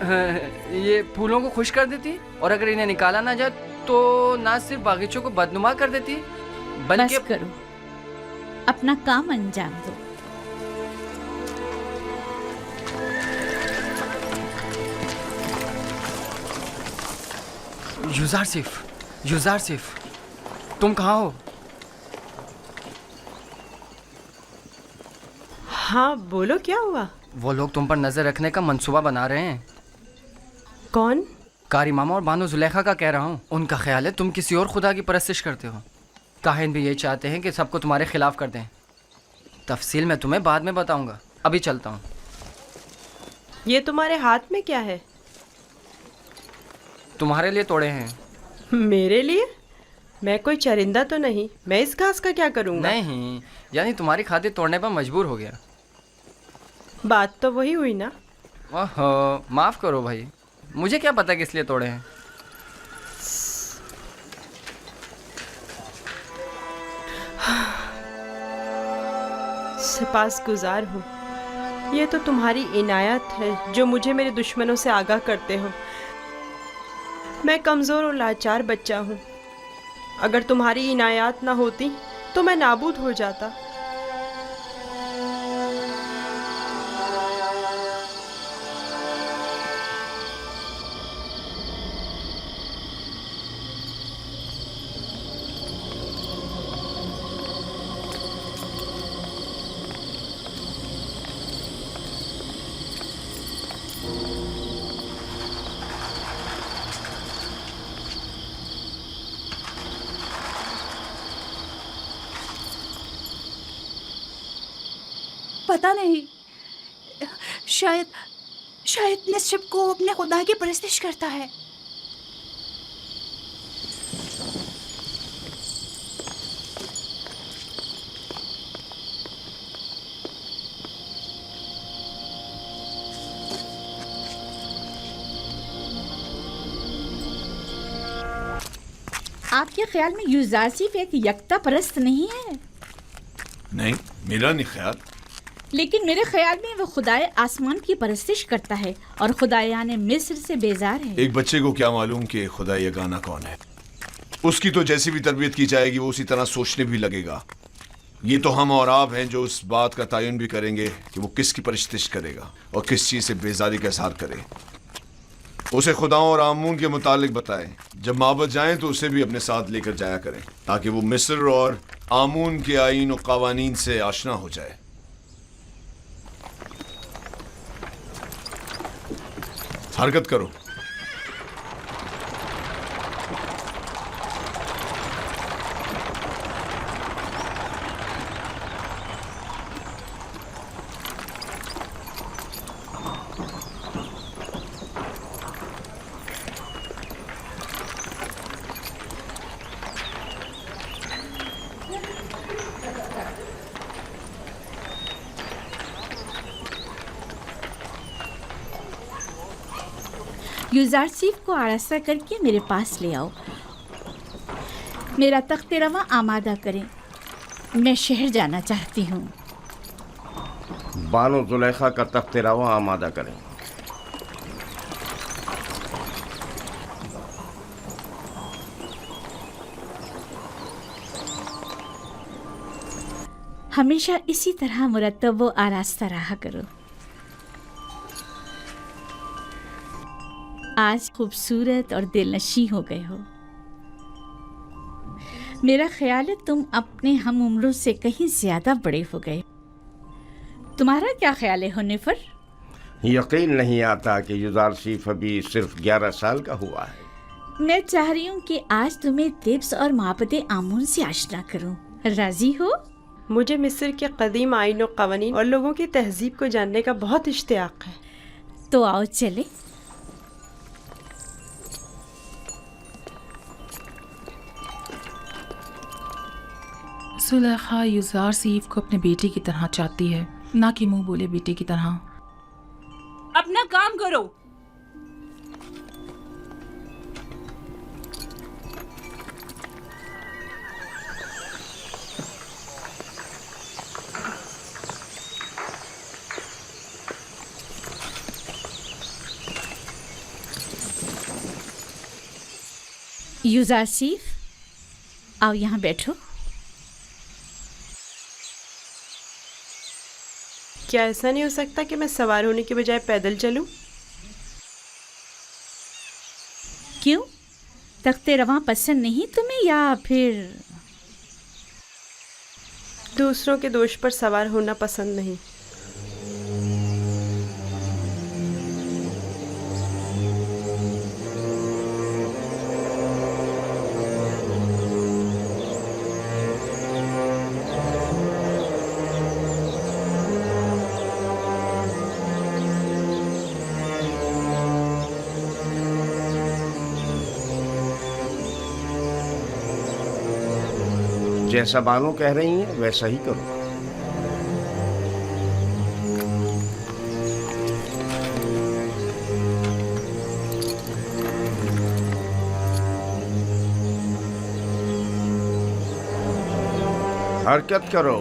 ये फूलों को खुश कर देती और अगर इन्हें निकाला ना जाए तो ना सिर्फ बागीचों को बदनुमा कर देती बल्कि बस करो, अपना काम अंजाम दो। युजारसिफ, तुम कहाँ हो? हाँ बोलो, क्या हुआ? वो लोग तुम पर नजर रखने का मंसूबा बना रहे हैं। कौन? कारी मामा और बानो जुलेखा का कह रहा हूँ। उनका ख्याल है तुम किसी और खुदा की परस्तिश करते हो। काहिन भी यही चाहते हैं कि सबको तुम्हारे खिलाफ कर दें। तफसील मैं तुम्हें बाद में बताऊंगा, अभी चलता हूँ। ये तुम्हारे हाथ में क्या है? तुम्हारे लिए तोड़े हैं। मेरे लिए? मैं कोई चरिंदा तो नहीं, मैं इस घास का क्या करूँगा? नहीं, यानी तुम्हारी खातिर तोड़ने पर मजबूर हो गया। बात तो वही हुई ना। ओहो, माफ़ करो भाई, मुझे क्या पता किस लिए तोड़े हैं। सिपासगुजार हूँ। ये तो तुम्हारी इनायत है जो मुझे मेरे दुश्मनों से आगाह करते हो। मैं कमज़ोर और लाचार बच्चा हूँ। अगर तुम्हारी इनायत ना होती तो मैं नाबूद हो जाता। पता नहीं, शायद निश्चित को अपने खुदा की परस्तिश करता है। आपके ख्याल में युजारसिफ एक यकता परस्त नहीं है? नहीं, मेरा नहीं ख्याल। लेकिन मेरे ख्याल में वो खुदाए आसमान की परस्तिश करता है और खुदायाने मिस्र से बेजार है। एक बच्चे को क्या मालूम कि खुदा यगाना कौन है। उसकी तो जैसी भी तरबियत की जाएगी वो उसी तरह सोचने भी लगेगा। ये तो हम और आप हैं जो उस बात का तयन भी करेंगे कि वो किसकी परस्तिश करेगा और किस चीज़ से बेजारी का इजहार करे। उसे खुदाओं और आमून के मुतालिक बताएं। जब माबद जाएं तो उसे भी अपने साथ लेकर जाया करें ताकि वो मिस्र और आमून के आईन और कवानीन से आशना हो जाए। हरकत करो। युजारसिफ को आरास्ता करके मेरे पास ले आओ। मेरा तख्त रवा आमादा करें, मैं शहर जाना चाहती हूँ। बानो जुलेखा का तख्त रवा आमादा करें। हमेशा इसी तरह मुरत्तब व आरास्ता रहा करो। आज खूबसूरत और दिलनशी हो गए हो। मेरा ख्याल है तुम अपने हम उम्रों से कहीं ज्यादा बड़े हो गए। तुम्हारा क्या ख्याल है हुनैफर? यकीन नहीं आता कि युजारसिफ अभी सिर्फ 11 साल का हुआ है। मैं चाह रही हूँ कि आज तुम्हें तिब्स और माबद आमून से आशना करूँ। राजी हो? मुझे मिस्र के कदीम आईन और कवानीन और लोगों की तहजीब को जानने का बहुत इश्तियाक है। तो आओ चले। सुलेखा युजारसिफ को अपने बेटे की तरह चाहती है, ना कि मुंह बोले बेटे की तरह। अपना काम करो। युजारसीफ, आओ यहाँ बैठो। क्या ऐसा नहीं हो सकता कि मैं सवार होने के बजाय पैदल चलूं? क्यों, तख्ते रवां पसंद नहीं तुम्हें, या फिर दूसरों के दोष पर सवार होना पसंद नहीं। जैसा बानो कह रही हैं वैसा ही करो। हरकत करो।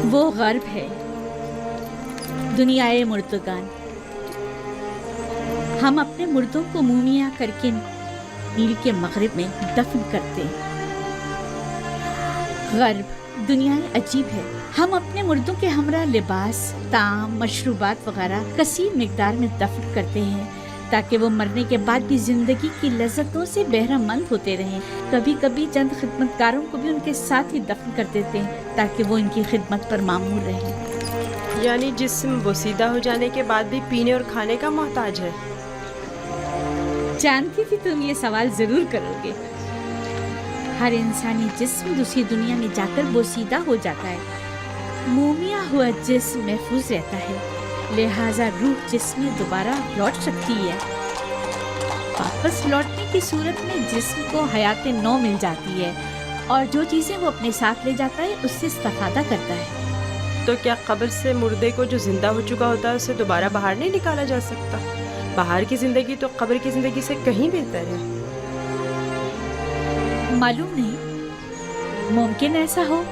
वो गर्ब है, दुनियाए मुर्दगान। हम अपने मुर्दों को मुमिया करके नील के मगरिब में दफन करते हैं। गर्ब दुनिया अजीब है। हम अपने मुर्दों के हमरा लिबास, ताम, मशरूबात वगैरह कसीर मिकदार में दफन करते हैं ताकि वो मरने के बाद भी जिंदगी की लज्जतों से बहरामंद होते रहें। कभी कभी चंद खिदमतकारों को भी उनके साथ ही दफन कर देते हैं ताकि वो इनकी खिदमत पर मामूर रहें। यानी जिस्म बोसीदा हो जाने के बाद भी पीने और खाने का मोहताज है। जानती थी तुम ये सवाल जरूर करोगे। हर इंसानी जिस्म दूसरी दुनिया में जाकर बोसीदा हो जाता है। मोमिया हुआ जिस्म महफूज रहता है, लिहाजा रूह जिस्म में दोबारा लौट सकती है। वापस लौटने की सूरत में जिस्म को हयात नौ मिल जाती है और जो चीज़ें वो अपने साथ ले जाता है उससे इस्तेफादा करता है। تو کیا قبر سے مردے کو جو زندہ ہو چکا ہوتا ہے اسے دوبارہ باہر نہیں نکالا جا سکتا؟ باہر کی زندگی تو قبر کی زندگی سے کہیں بہتر ہے۔ معلوم نہیں، ممکن ایسا ہو۔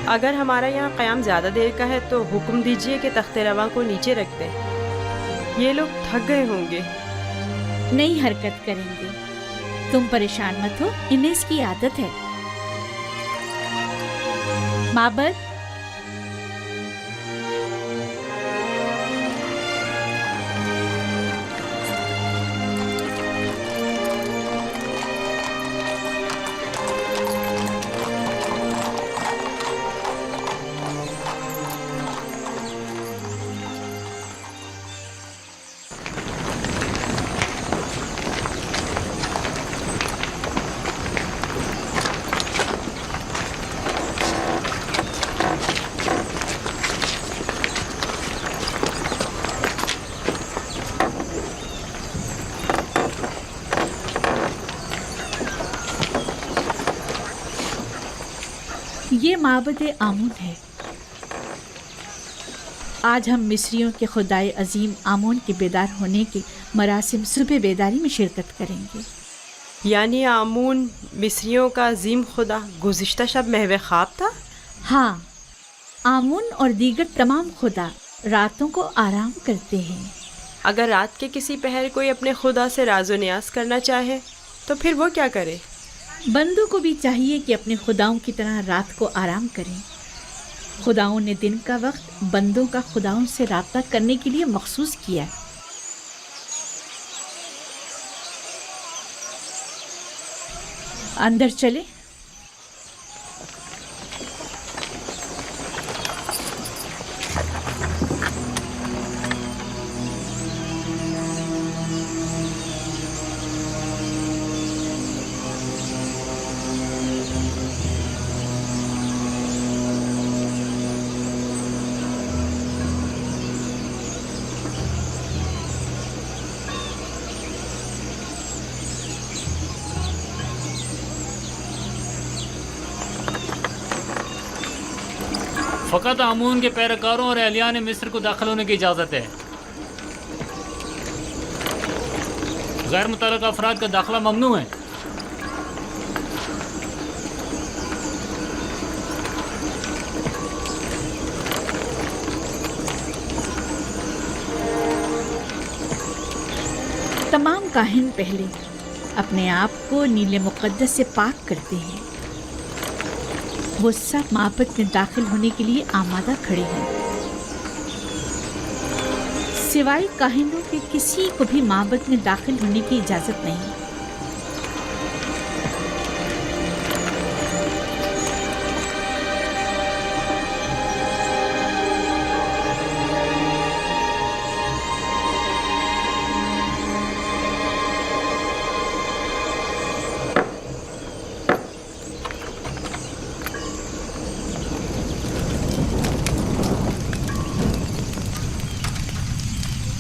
اگر ہمارا یہاں قیام زیادہ دیر کا ہے تو حکم دیجئے کہ تخت رواں کو نیچے رکھ دیں، یہ لوگ تھک گئے ہوں گے۔ نہیں حرکت کریں گے، تم پریشان مت ہو، انہیں اس کی عادت ہے۔ معبد، یہ معبد آمون ہے۔ آج ہم مصریوں کے خدائے عظیم آمون کے بیدار ہونے کے مراسم صبح بیداری میں شرکت کریں گے۔ یعنی آمون مصریوں کا عظیم خدا گزشتہ شب محو خواب تھا؟ ہاں، آمون اور دیگر تمام خدا راتوں کو آرام کرتے ہیں۔ اگر رات کے کسی پہر کوئی اپنے خدا سے راز و نیاز کرنا چاہے تو پھر وہ کیا کرے؟ بندوں کو بھی چاہیے کہ اپنے خداؤں کی طرح رات کو آرام کریں۔ خداؤں نے دن کا وقت بندوں کا خداؤں سے رابطہ کرنے کے لیے مخصوص کیا۔ اندر چلیں۔ فقط آمون کے پیروکاروں اور اہلیان مصر کو داخل ہونے کی اجازت ہے، غیر متعلقہ افراد کا داخلہ ممنوع ہے۔ تمام کاہن پہلے اپنے آپ کو نیل مقدس سے پاک کرتے ہیں۔ وہ سب معبد میں داخل ہونے کے لیے آمادہ کھڑے ہیں۔ سوائے کاہنوں کے کسی کو بھی معبد میں داخل ہونے کی اجازت نہیں۔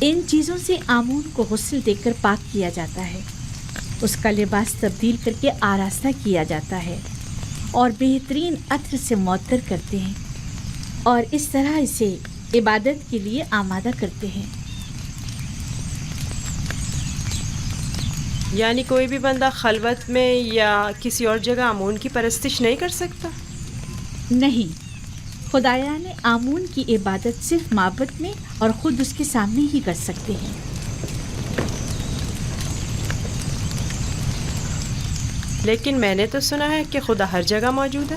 ان چیزوں سے آمون کو غسل دے کر پاک کیا جاتا ہے، اس کا لباس تبدیل کر کے آراستہ کیا جاتا ہے اور بہترین عطر سے معطر کرتے ہیں، اور اس طرح اسے عبادت کے لیے آمادہ کرتے ہیں۔ یعنی کوئی بھی بندہ خلوت میں یا کسی اور جگہ آمون کی پرستش نہیں کر سکتا؟ نہیں، خدایان آمون کی عبادت صرف معبد میں اور خود اس کے سامنے ہی کر سکتے ہیں۔ لیکن میں نے تو سنا ہے کہ خدا ہر جگہ موجود ہے۔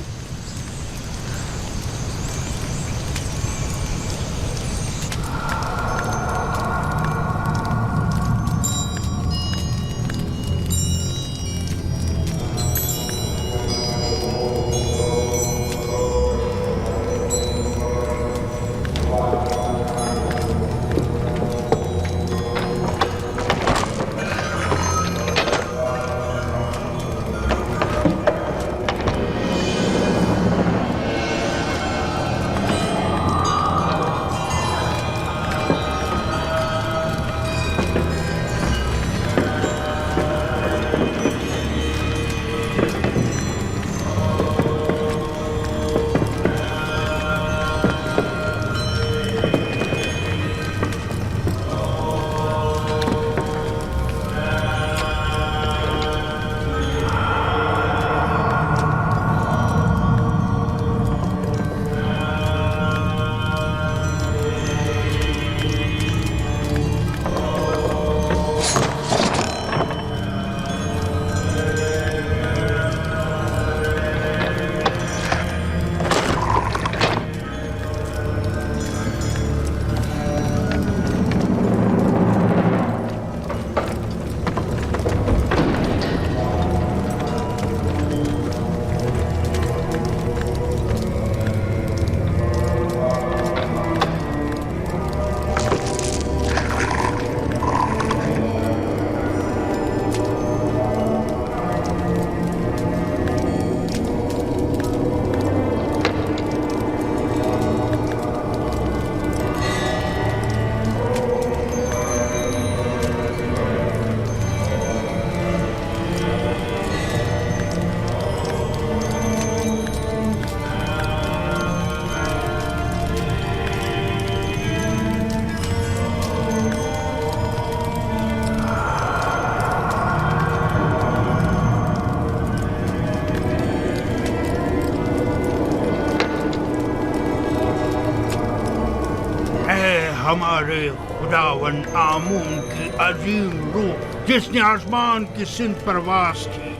हमारे खुदावन आमून की अजीम रूह जिसने आसमान की सिंध परवास की,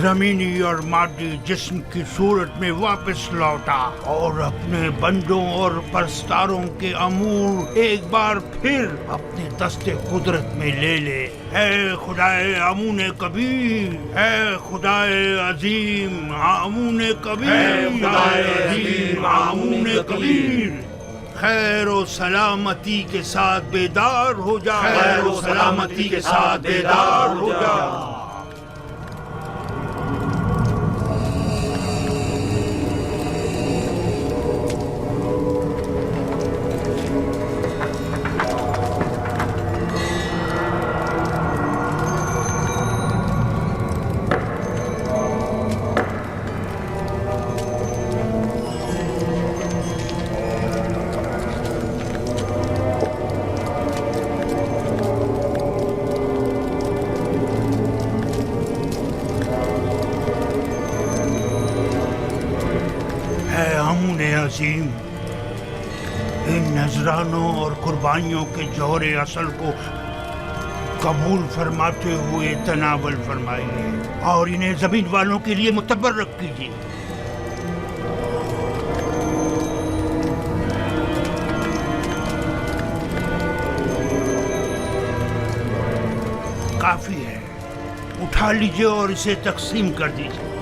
जमीनी और मादी जिस्म की सूरत में वापस लौटा और अपने बंदों और परस्तारों के अमूर एक बार फिर अपने दस्ते कुदरत में ले ले। है खुदाए आमून कबीर, है खुदाए अजीम आमून कबीर, खुदाए अजीम आमून कबीर। खैर और सलामती के साथ बेदार हो जा, खैर और सलामती के साथ बेदार हो जा। अजीम, इन नजरानों और कुर्बानियों के जौहरे असल को कबूल फरमाते हुए तनावल फरमाइए और इन्हें जमीन वालों के लिए मुतबर्रक कीजिए। काफी है, उठा लीजिए और इसे तकसीम कर दीजिए।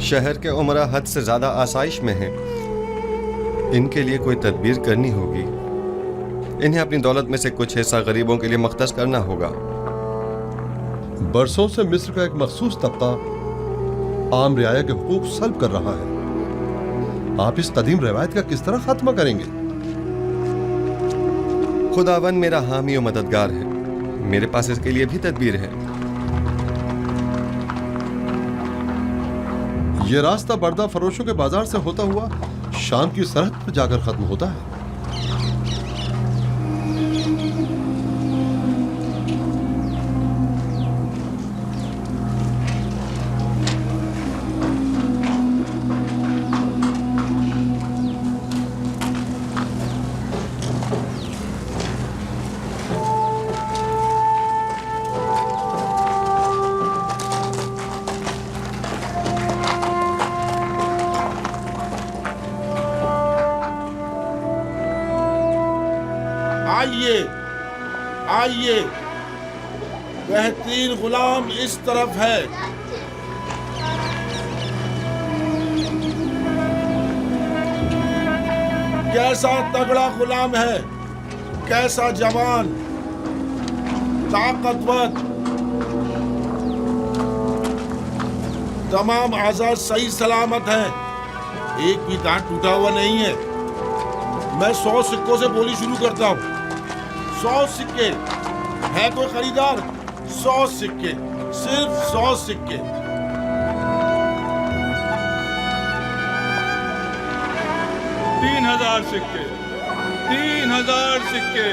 शहर के उमरा हद से ज़्यादा आसाइश में हैं। इनके लिए कोई तदबीर करनी होगी। इन्हें अपनी दौलत में से कुछ हिस्सा गरीबों के लिए मख्तस करना होगा। बरसों से मिस्र का एक मखसूस तबका आम रियाया के हुकूक सल्ब कर रहा है। आप इस कदीम रवायत का किस तरह खात्मा करेंगे? खुदावन मेरा हामी और मददगार है। मेरे पास इसके लिए भी तदबीर है। ये रास्ता बर्दा फरोशों के बाजार से होता हुआ शाम की सरहद पर जाकर खत्म होता है। आइए आइए, बेहतरीन गुलाम इस तरफ है। कैसा तगड़ा गुलाम है, कैसा जवान, ताकतवर, तमाम आजाद सही सलामत हैं, एक भी दांत टूटा हुआ नहीं है। मैं 100 सिक्कों से बोली शुरू करता हूँ। 100 सिक्के, है कोई खरीदार? 100 सिक्के, सिर्फ 100 सिक्के। तीन 3000 सिक्के, 3000 सिक्के।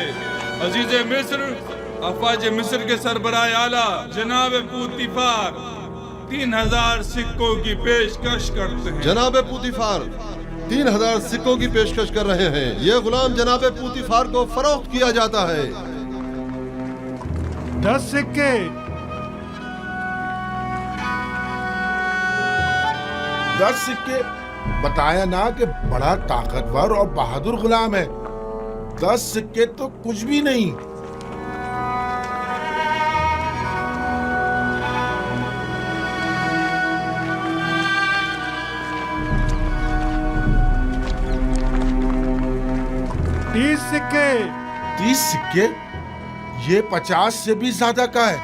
अजीज मिस्र, अफवाज मिस्र के सरबराह आला जनाब पूतीफार 3000 सिक्कों की पेशकश करते हैं। जनाब पूतीफार 3000 सिक्कों की पेशकश कर रहे हैं। ये गुलाम जनाब पूतीफार को फरोख्त किया जाता है। 10 सिक्के, 10 सिक्के। बताया ना कि बड़ा ताकतवर और बहादुर गुलाम है। 10 सिक्के तो कुछ भी नहीं। सिक्के, 30 सिक्के, ये 50 से भी ज्यादा का है।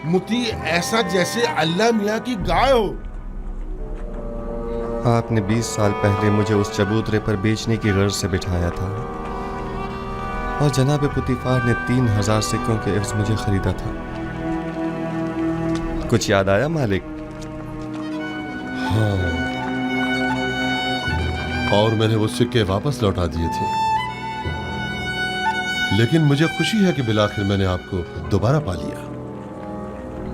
मुती ऐसा जैसे अल्लाह मियाँ की गाय हो। आपने 20 साल पहले मुझे उस चबूतरे पर बेचने की गर्ज से बिठाया था और जनाब पुतीफार ने 3000 सिक्कों के एवज मुझे खरीदा था। कुछ याद आया मालिक? हाँ, और मैंने वो सिक्के वापस लौटा दिए थे। लेकिन मुझे खुशी है कि बिलाखिर मैंने आपको दोबारा पा लिया।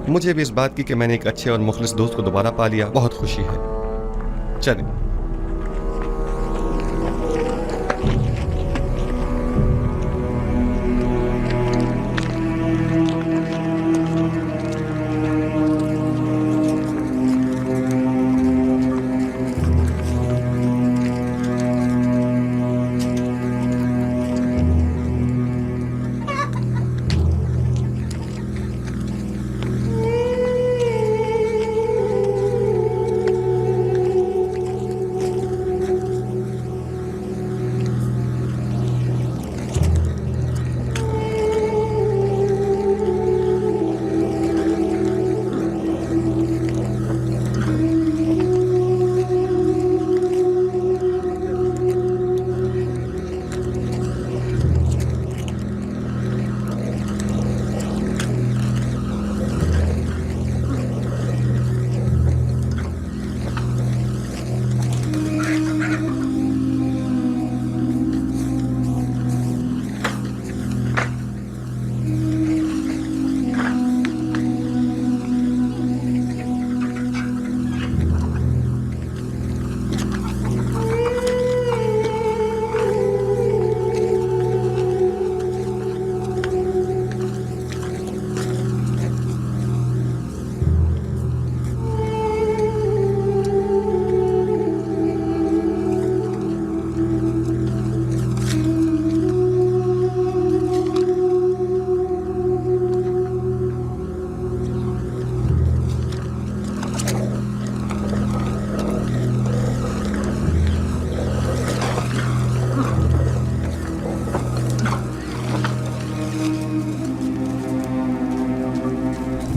मुझे भी इस बात की कि मैंने एक अच्छे और मुखलिस दोस्त को दोबारा पा लिया बहुत खुशी है। चलें।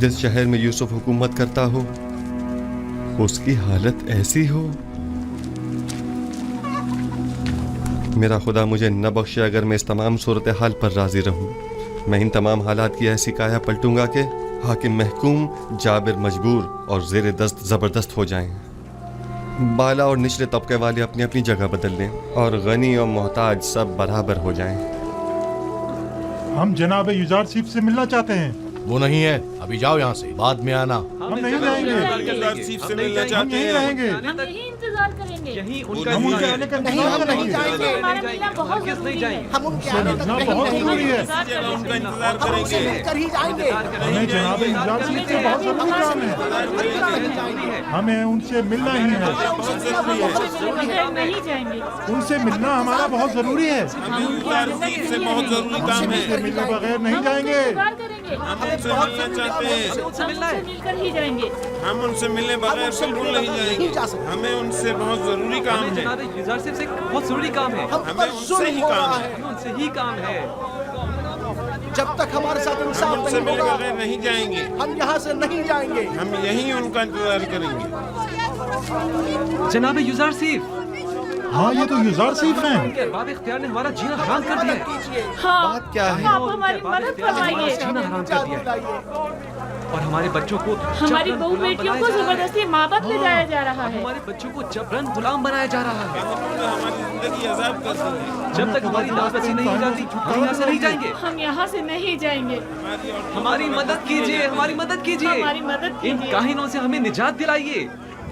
जिस शहर में यूसुफ हुकूमत करता हो उसकी हालत ऐसी हो। मेरा खुदा मुझे न बख्शे अगर मैं इस तमाम सूरत हाल पर राजी रहूं। मैं इन तमाम हालात की ऐसी काया पलटूंगा कि हाकिम महकूम, जाबिर मजबूर और ज़ेर दस्त ज़बरदस्त हो जाएं। बाला और निचले तबके वाले अपनी अपनी जगह बदल लें और गनी और मोहताज सब बराबर हो जाएं। हम जनाब युजारसीफ से मिलना चाहते हैं। वो नहीं है, अभी जाओ यहाँ से, बाद में आना। हम नहीं रहेंगे। युजारसीफ से मिलना चाहते हैं। हम यहीं रहेंगे। इंतजार करेंगे। यही हम उनके आने का इंतजार नहीं जाएंगे। हमारा मिलना बहुत जरूरी है। हम उनके आने तक बहुत जरूरी है। उनका इंतजार करेंगे। ही जाएंगे। हमें जनाब इंतजार से बहुत जरूरी काम है। हमें उनसे मिलना ही है। नहीं जाएंगे। उनसे मिलना हमारा बहुत जरूरी है। से बहुत जरूरी काम है। उनसे मिलने बगैर नहीं जाएंगे। हम उनसे मिलना चाहते हैं। उनसे मिलकर ही जाएंगे। हम उनसे मिलने बगैर बिल्कुल नहीं जाएंगे। हमें उनसे बहुत जरूरी काम है। गुजार से बहुत जरूरी काम है। हमें उनसे ही काम है। उनसे ही काम है। जब तक हमारे साथ हम इंसाफ उनसे नहीं मिलने होगा बगैर नहीं जाएंगे। हम यहाँ से नहीं जाएंगे। हम यहीं उनका इंतजार करेंगे। जनाब युजार सिर्फ हाँ, ये तो युजार सिर्फ हैं। उनके अरबाब इख्तियार ने हमारा जीना हराम कर दिया है। हाँ, बात क्या है? आप हमारी मदद फरमाइए। जीना हराम कर दिया है और हमारे बच्चों को हमारी जबरन बहू गुलाम बेटियों बनाया को जा रहा है। जबरदस्ती माबत ले जाया जा रहा है। हमारे बच्चों को जबरन गुलाम बनाया जा रहा है। हमारी जिंदगी आजाद कर दी है। जब तक हमारी दावत नहीं हो जाती हम यहाँ से नहीं जाएंगे। हम यहाँ से नहीं जाएंगे। हमारी मदद कीजिए, हमारी मदद कीजिए। हमारी मदद इन कीजिए। काहिनों से हमें निजात दिलाइए।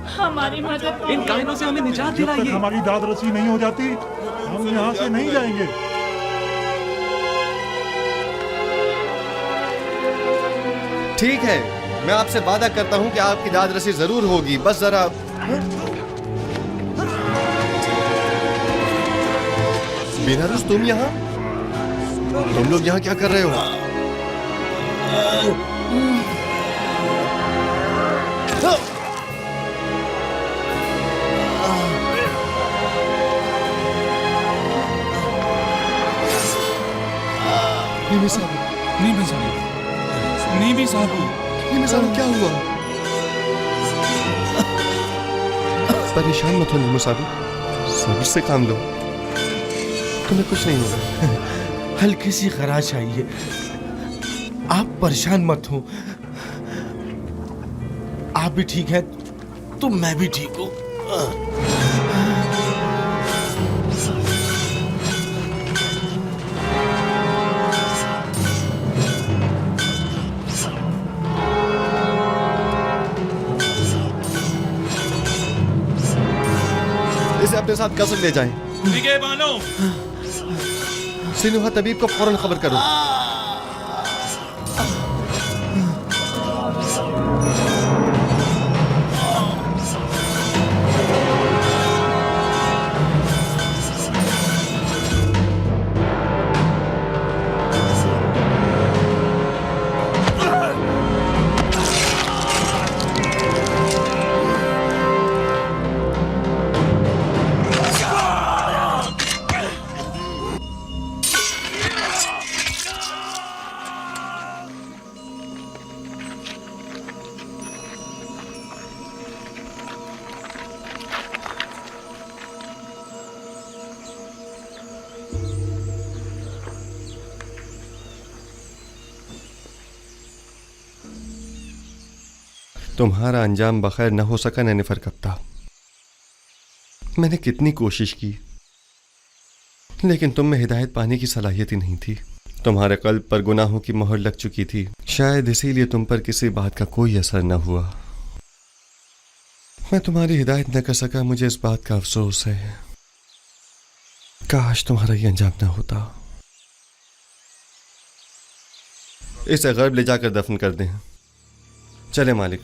हमारी मदद इन काहिनों से हमें निजात जब तक दिलाइए। हमारी दाद रसी नहीं हो जाती हम यहाँ से नहीं जाएंगे। ठीक है, मैं आपसे वादा करता हूँ कि आपकी दाद रसी जरूर होगी। बस जरा बेनारुस, तुम यहाँ? तुम लोग यहाँ क्या कर रहे हो? नीमी साहब, क्या हुआ? परेशान मत हो नीमू साहब, सब्र से काम लो, तुम्हें कुछ नहीं होगा। हल्की सी खराश आई है, आप परेशान मत हो। आप भी ठीक हैं तो मैं भी ठीक हूँ। इसे अपने साथ कसम ले जाएं। ठीक है बानो। सिनुहा तबीब को फौरन खबर करो। तुम्हारा अंजाम बखैर न हो सका नैनिफर कप्ता। मैंने कितनी कोशिश की लेकिन तुम में हिदायत पाने की सलाहियत ही नहीं थी। तुम्हारे कल्ब पर गुनाहों की मोहर लग चुकी थी, शायद इसीलिए तुम पर किसी बात का कोई असर न हुआ। मैं तुम्हारी हिदायत न कर सका, मुझे इस बात का अफसोस है। काश तुम्हारा ये अंजाम न होता। इसे गर्ब ले जाकर दफन कर दें। चले मालिक।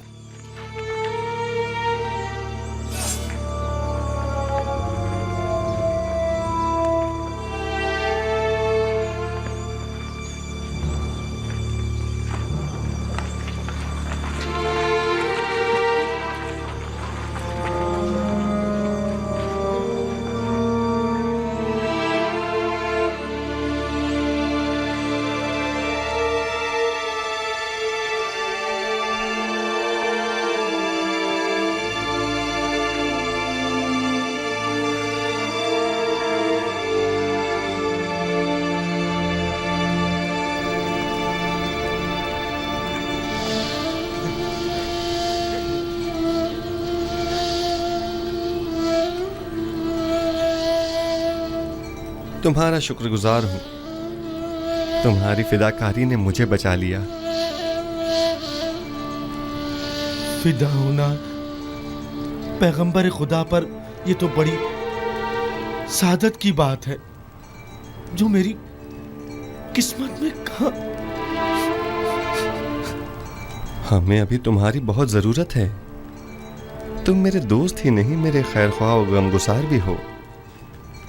तुम्हारा शुक्रगुजार हूं, तुम्हारी फिदाकारी ने मुझे बचा लिया। फिदा होना पैगंबर खुदा पर ये तो बड़ी सादत की बात है जो मेरी किस्मत में कहा। हमें अभी तुम्हारी बहुत जरूरत है। तुम मेरे दोस्त ही नहीं, मेरे खैर ख्वाह और गमगुसार भी हो।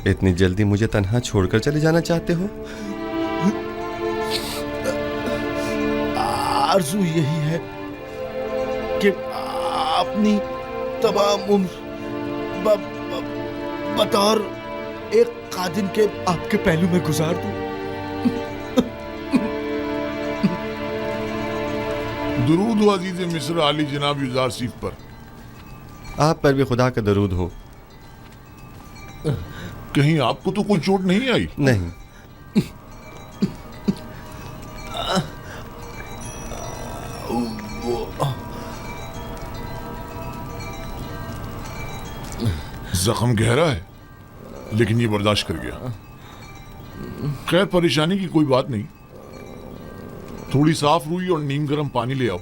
इतनी जल्दी मुझे तन्हा छोड़कर चले जाना चाहते हो? आरज़ू यही है कि अपनी तमाम उम्र बतौर एक कादिम के आपके पहलू में गुजार दूं। दुरूद हो अजीज मिस्र आली जनाब यूजारसीफ पर। आप पर भी खुदा का दरूद हो। कहीं आपको तो कोई चोट नहीं आई? नहीं। जख्म गहरा है लेकिन ये बर्दाश्त कर गया। खैर परेशानी की कोई बात नहीं, थोड़ी साफ रूई और नीम गर्म पानी ले आओ।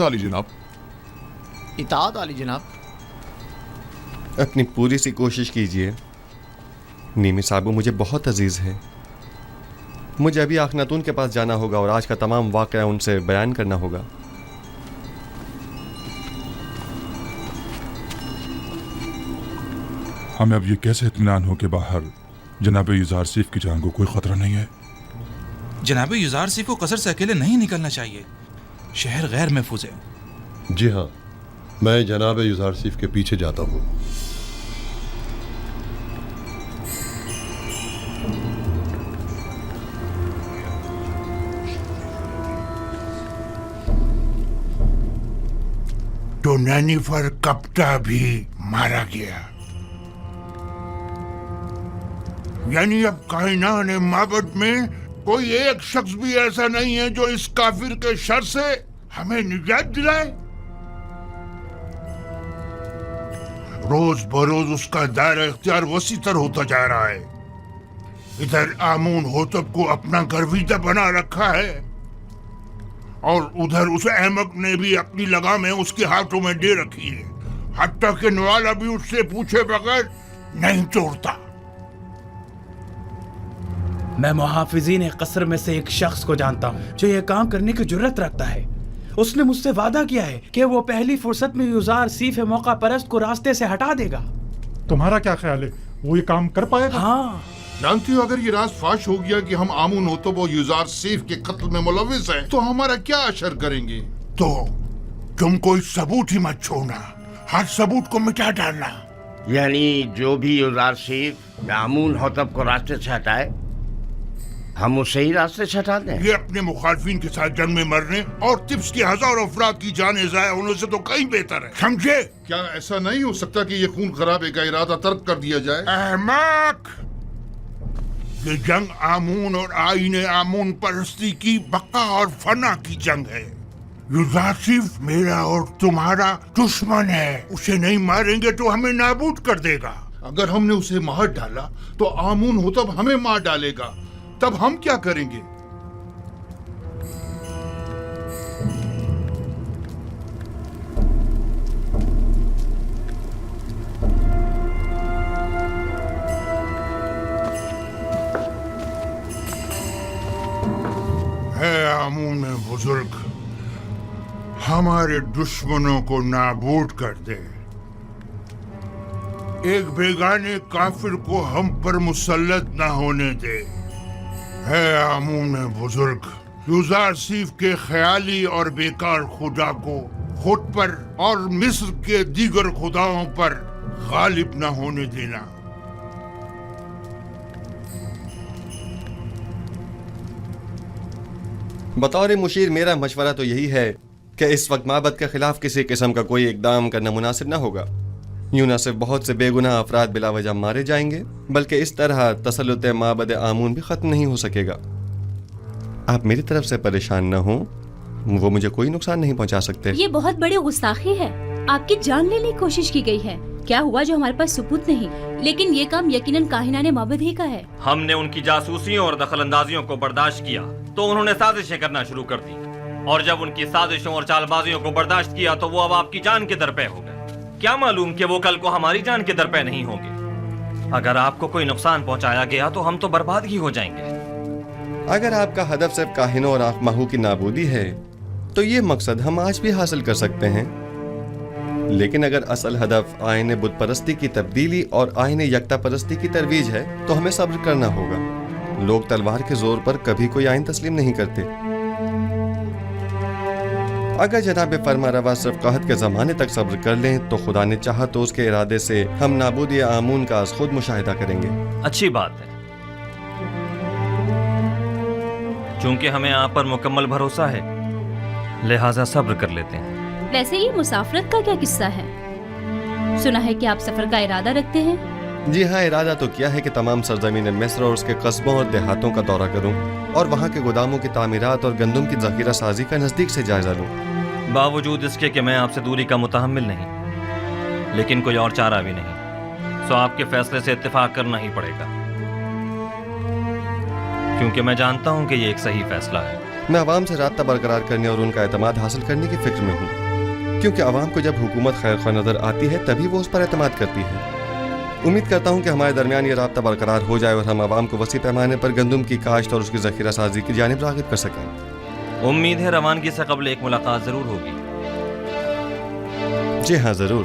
आली जनाब। इताअत आली जनाब। अपनी पूरी सी कोशिश कीजिए। नीमी साहब मुझे बहुत अजीज है। मुझे अभी आखनातून के पास जाना होगा और आज का तमाम वाक़या उनसे बयान करना होगा। हमें अब ये कैसे इत्मीनान हो कि बाहर जनाब युजारसीफ की जान को कोई खतरा नहीं है? जनाब युजारसीफ को कसर से अकेले नहीं निकलना चाहिए, शहर गैर महफूज है। जी हाँ, मैं जनाब युजारसीफ के पीछे जाता हूँ। तो नैनीफर कप्ता भी मारा गया, यानी अब कायनात माबद में कोई एक शख्स भी ऐसा नहीं है जो इस काफिर के शर से हमें निजात दिलाए। रोज बरोज उसका दायरा इख्तियार वसी तर होता जा रहा है। इधर आमून होतब को अपना गर्विदा बना रखा है और उधर उस अहमक ने भी अपनी लगामें उसके हाथों में दे रखी है। हत्ता कि नवाला भी उससे पूछे बगैर नहीं तोड़ता। मैं मुहाफिजीन कसर में से एक शख्स को जानता हूँ जो यह काम करने की जुर्रत रखता है। उसने मुझसे वादा किया है कि वो पहली फुर्सत में युजारसीफ मौका परस्त को रास्ते से हटा देगा। तुम्हारा क्या ख्याल है, वो ये काम कर पाएगा? हाँ। जानती हो, अगर ये राज फाश हो गया कि हम आमून होतब और युजारसीफ के कत्ल में मुलविस हैं, तो हमारा क्या असर करेंगे? तो तुम कोई सबूत ही मत छोड़ना, हर सबूत को मिटा डालना। यानी जो भी युजारसीफ आमून होतब को रास्ते से हटाए, हम उसे ही रास्ते से हटा दें। ये अपने मुखालफिन के साथ जंग में मरने और तिब्स के हजारों अफराद की जानें ज़ाया होने से तो कहीं बेहतर है, समझे? क्या ऐसा नहीं हो सकता कि ये खून खराबे का इरादा तर्क कर दिया जाए? अहमक! ये जंग आमून और आईने आमून परस्ती की बका और फना की जंग है। युजारसीफ मेरा और तुम्हारा दुश्मन है। उसे नहीं मारेंगे तो हमें नाबूद कर देगा। अगर हमने उसे मार डाला तो आमून होतब हमें मार डालेगा, तब हम क्या करेंगे? है आमून में बुजुर्ग, हमारे दुश्मनों को नाबूद कर दे। एक बेगाने काफिर को हम पर मुसल्लत न होने दे। है आमून में बुजुर्ग, युजारसीफ के ख्याली और बेकार खुदा को खुद पर और मिस्र के दीगर खुदाओं पर गालिब न होने देना। बतौर मुशीर मेरा मशवरा तो यही है कि इस वक्त माबद के खिलाफ किसी किस्म का कोई इकदाम करना मुनासिब ना होगा। यूं न सिर्फ बहुत से बेगुनाह अफराद बिला वजह मारे जाएंगे, बल्कि इस तरह तसल्लुत माबद आमून भी ख़त्म नहीं हो सकेगा। आप मेरी तरफ से परेशान न हो, वो मुझे कोई नुकसान नहीं पहुंचा सकते। ये बहुत बड़ी गुस्ताखी है। आपकी जान लेने की कोशिश की गई है। क्या हुआ जो हमारे पास सबूत नहीं, लेकिन ये काम यकीनन काहिनाने माबद ही का है। हमने उनकी जासूसियों और दखलंदाजियों को बर्दाश्त किया तो उन्होंने साजिशें करना शुरू कर दी, और जब उनकी साजिशों और चालबाजियों को बर्दाश्त किया तो वो अब आपकी जान के दर पे हो गए। क्या मालूम कि वो कल को हमारी जान के दर पे नहीं होंगे। अगर आपको कोई नुकसान पहुंचाया गया तो हम तो बर्बाद ही हो जाएंगे। अगर आपका हदफ सिर्फ काहिनों और आखमाहू की नाबूदी है तो ये मकसद हम आज भी हासिल कर सकते हैं, लेकिन अगर असल हदफ आईने बुत परस्ती की तब्दीली और आईने यकता परस्ती की तरवीज है तो हमें सब्र करना होगा। लोग तलवार के जोर पर कभी कोई आइन तस्लीम नहीं करते। अगर जनाब फरमा रवा सिर्फ कहत के ज़माने तक सब्र कर लें तो खुदा ने चाहा तो उसके इरादे से हम नाबूदी आमून का आज खुद मुशाहिदा करेंगे। अच्छी बात है, चूंकि हमें आप पर मुकम्मल भरोसा है, लिहाजा सब्र कर लेते हैं। वैसे ये मुसाफरत का क्या किस्सा है? सुना है कि आप सफर का इरादा रखते हैं। जी हाँ, इरादा तो किया है कि तमाम सरजमीन मिस्र और उसके कस्बों और देहातों का दौरा करूं और वहाँ के गोदामों की तामीरात और गंदम की ज़ख़ीरा साजी का नज़दीक से जायजा लूं। बावजूद इसके कि मैं आपसे दूरी का मुतहम्मिल नहीं, लेकिन कोई और चारा भी नहीं, सो आपके फैसले से इत्तेफाक करना ही पड़ेगा, क्योंकि मैं जानता हूँ कि ये एक सही फैसला है। मैं आवाम से राब्ता बरकरार करने और उनका एतमाद हासिल करने की फिक्र में हूँ, क्योंकि आवाम को जब हुकूमत खैर ख्वाह नज़र आती है तभी वो उस पर एतमाद करती है। उम्मीद करता हूँ कि हमारे दरमियान ये राब्ता बरकरार हो जाए और हम आवाम को वसी पैमाने पर गंदम की काश्त और उसकी ज़ख़ीरा साजी की जानिब राग़िब कर सकें। उम्मीद है रवानगी से कबल एक मुलाकात ज़रूर होगी। जी हाँ, ज़रूर।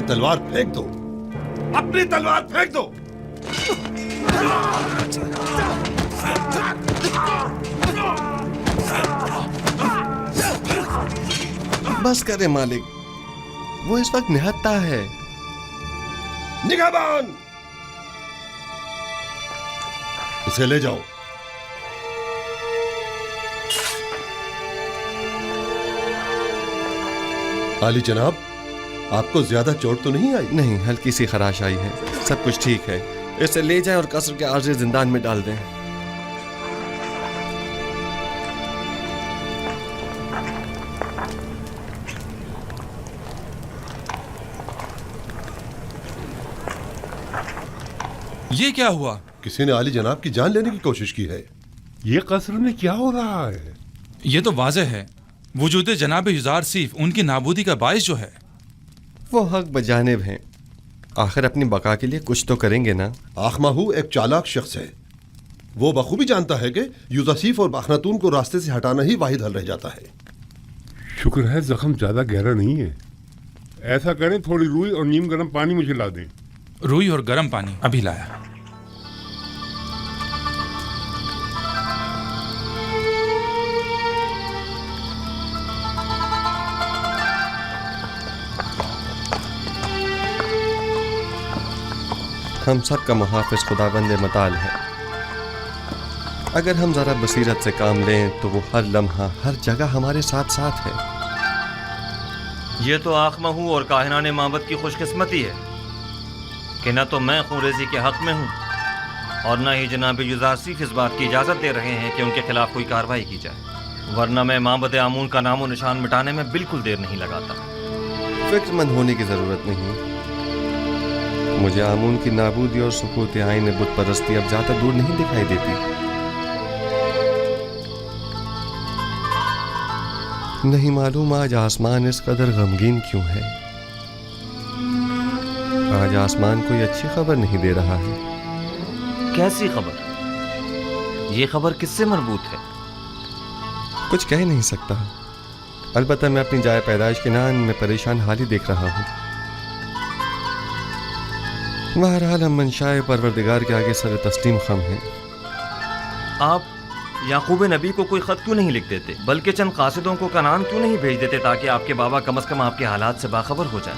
तलवार फेंक दो, अपनी तलवार फेंक दो। बस करे मालिक, वो इस वक्त निहत्ता है। निगाहबान, इसे ले जाओ। आली जनाब, आपको ज्यादा चोट तो नहीं आई? नहीं, हल्की सी खराश आई है, सब कुछ ठीक है। इसे ले जाएं और कसर के आर्ज़ी जिंदान में डाल दें। ये क्या हुआ? किसी ने आली जनाब की जान लेने की कोशिश की है। ये कसर में क्या हो रहा है? ये तो वाज़ेह है, वजूद जनाब युज़ार सीफ उनकी नाबूदी का बाइस जो है। वो हक बजानिब हैं, आखिर अपनी बका के लिए कुछ तो करेंगे ना। आखमाहू एक चालाक शख्स है, वो बखूबी जानता है कि यूसुफ और बखनातून को रास्ते से हटाना ही वाहिद हल रह जाता है। शुक्र है जख्म ज्यादा गहरा नहीं है। ऐसा करें, थोड़ी रूई और नीम गर्म पानी मुझे ला दें। रूई और गर्म पानी अभी लाया। हम सब का मुहाफिज खुदाबंद मताल है। अगर हम जरा बसीरत से काम लें तो वो हर लम्हा हर जगह हमारे साथ साथ है। ये तो आखमहू और काहिनाने माबद की खुशकिस्मती है कि न तो मैं खूरेजी के हक में हूँ और न ही जनाब युज़ार सीफ इस बात की इजाज़त दे रहे हैं कि उनके खिलाफ कोई कार्रवाई की जाए, वरना मैं माबद आमून का नामो निशान मिटाने में बिल्कुल देर नहीं लगाता। फिक्रमंद होने की ज़रूरत नहीं। मुझे आमून की नाबूदी और सुकूत आईन बुत परस्ती अब ज़्यादा दूर नहीं दिखाई देती। नहीं मालूम आज आसमान इस कदर गमगीन क्यों है। आज आसमान कोई अच्छी खबर नहीं दे रहा है। कैसी खबर? ये खबर किससे मरबूत है? कुछ कह नहीं सकता, अलबत्ता मैं अपनी जाए पैदाइश के नान में परेशान हाल ही देख रहा हूँ। बहरहाल हम मंशाए परवरदिगार के आगे सर तस्लीम खम हैं। आप याकूब नबी को कोई ख़त क्यों नहीं लिख देते, बल्कि चंद कासिदों को कनान क्यों नहीं भेज देते ताकि आपके बाबा कम से कम आपके हालात से बाखबर हो जाए?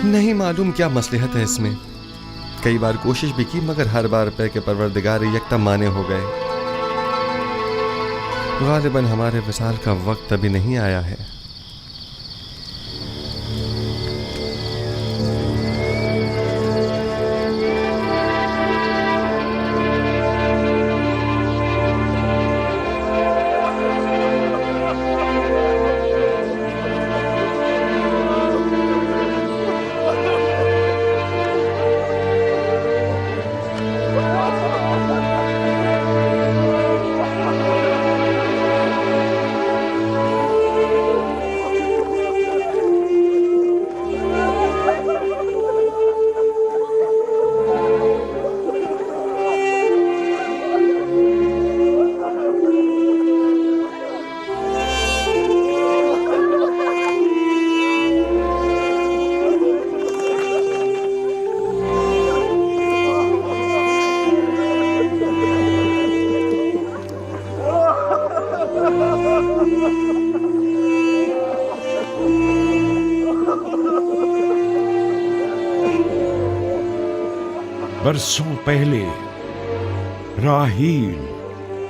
नहीं मालूम क्या मसलहत है इसमें। कई बार कोशिश भी की मगर हर बार पे के परवरदिगार यकदम माने हो गए। غالباً ہمارے وصال کا وقت ابھی نہیں آیا ہے. برسوں پہلے راہیل،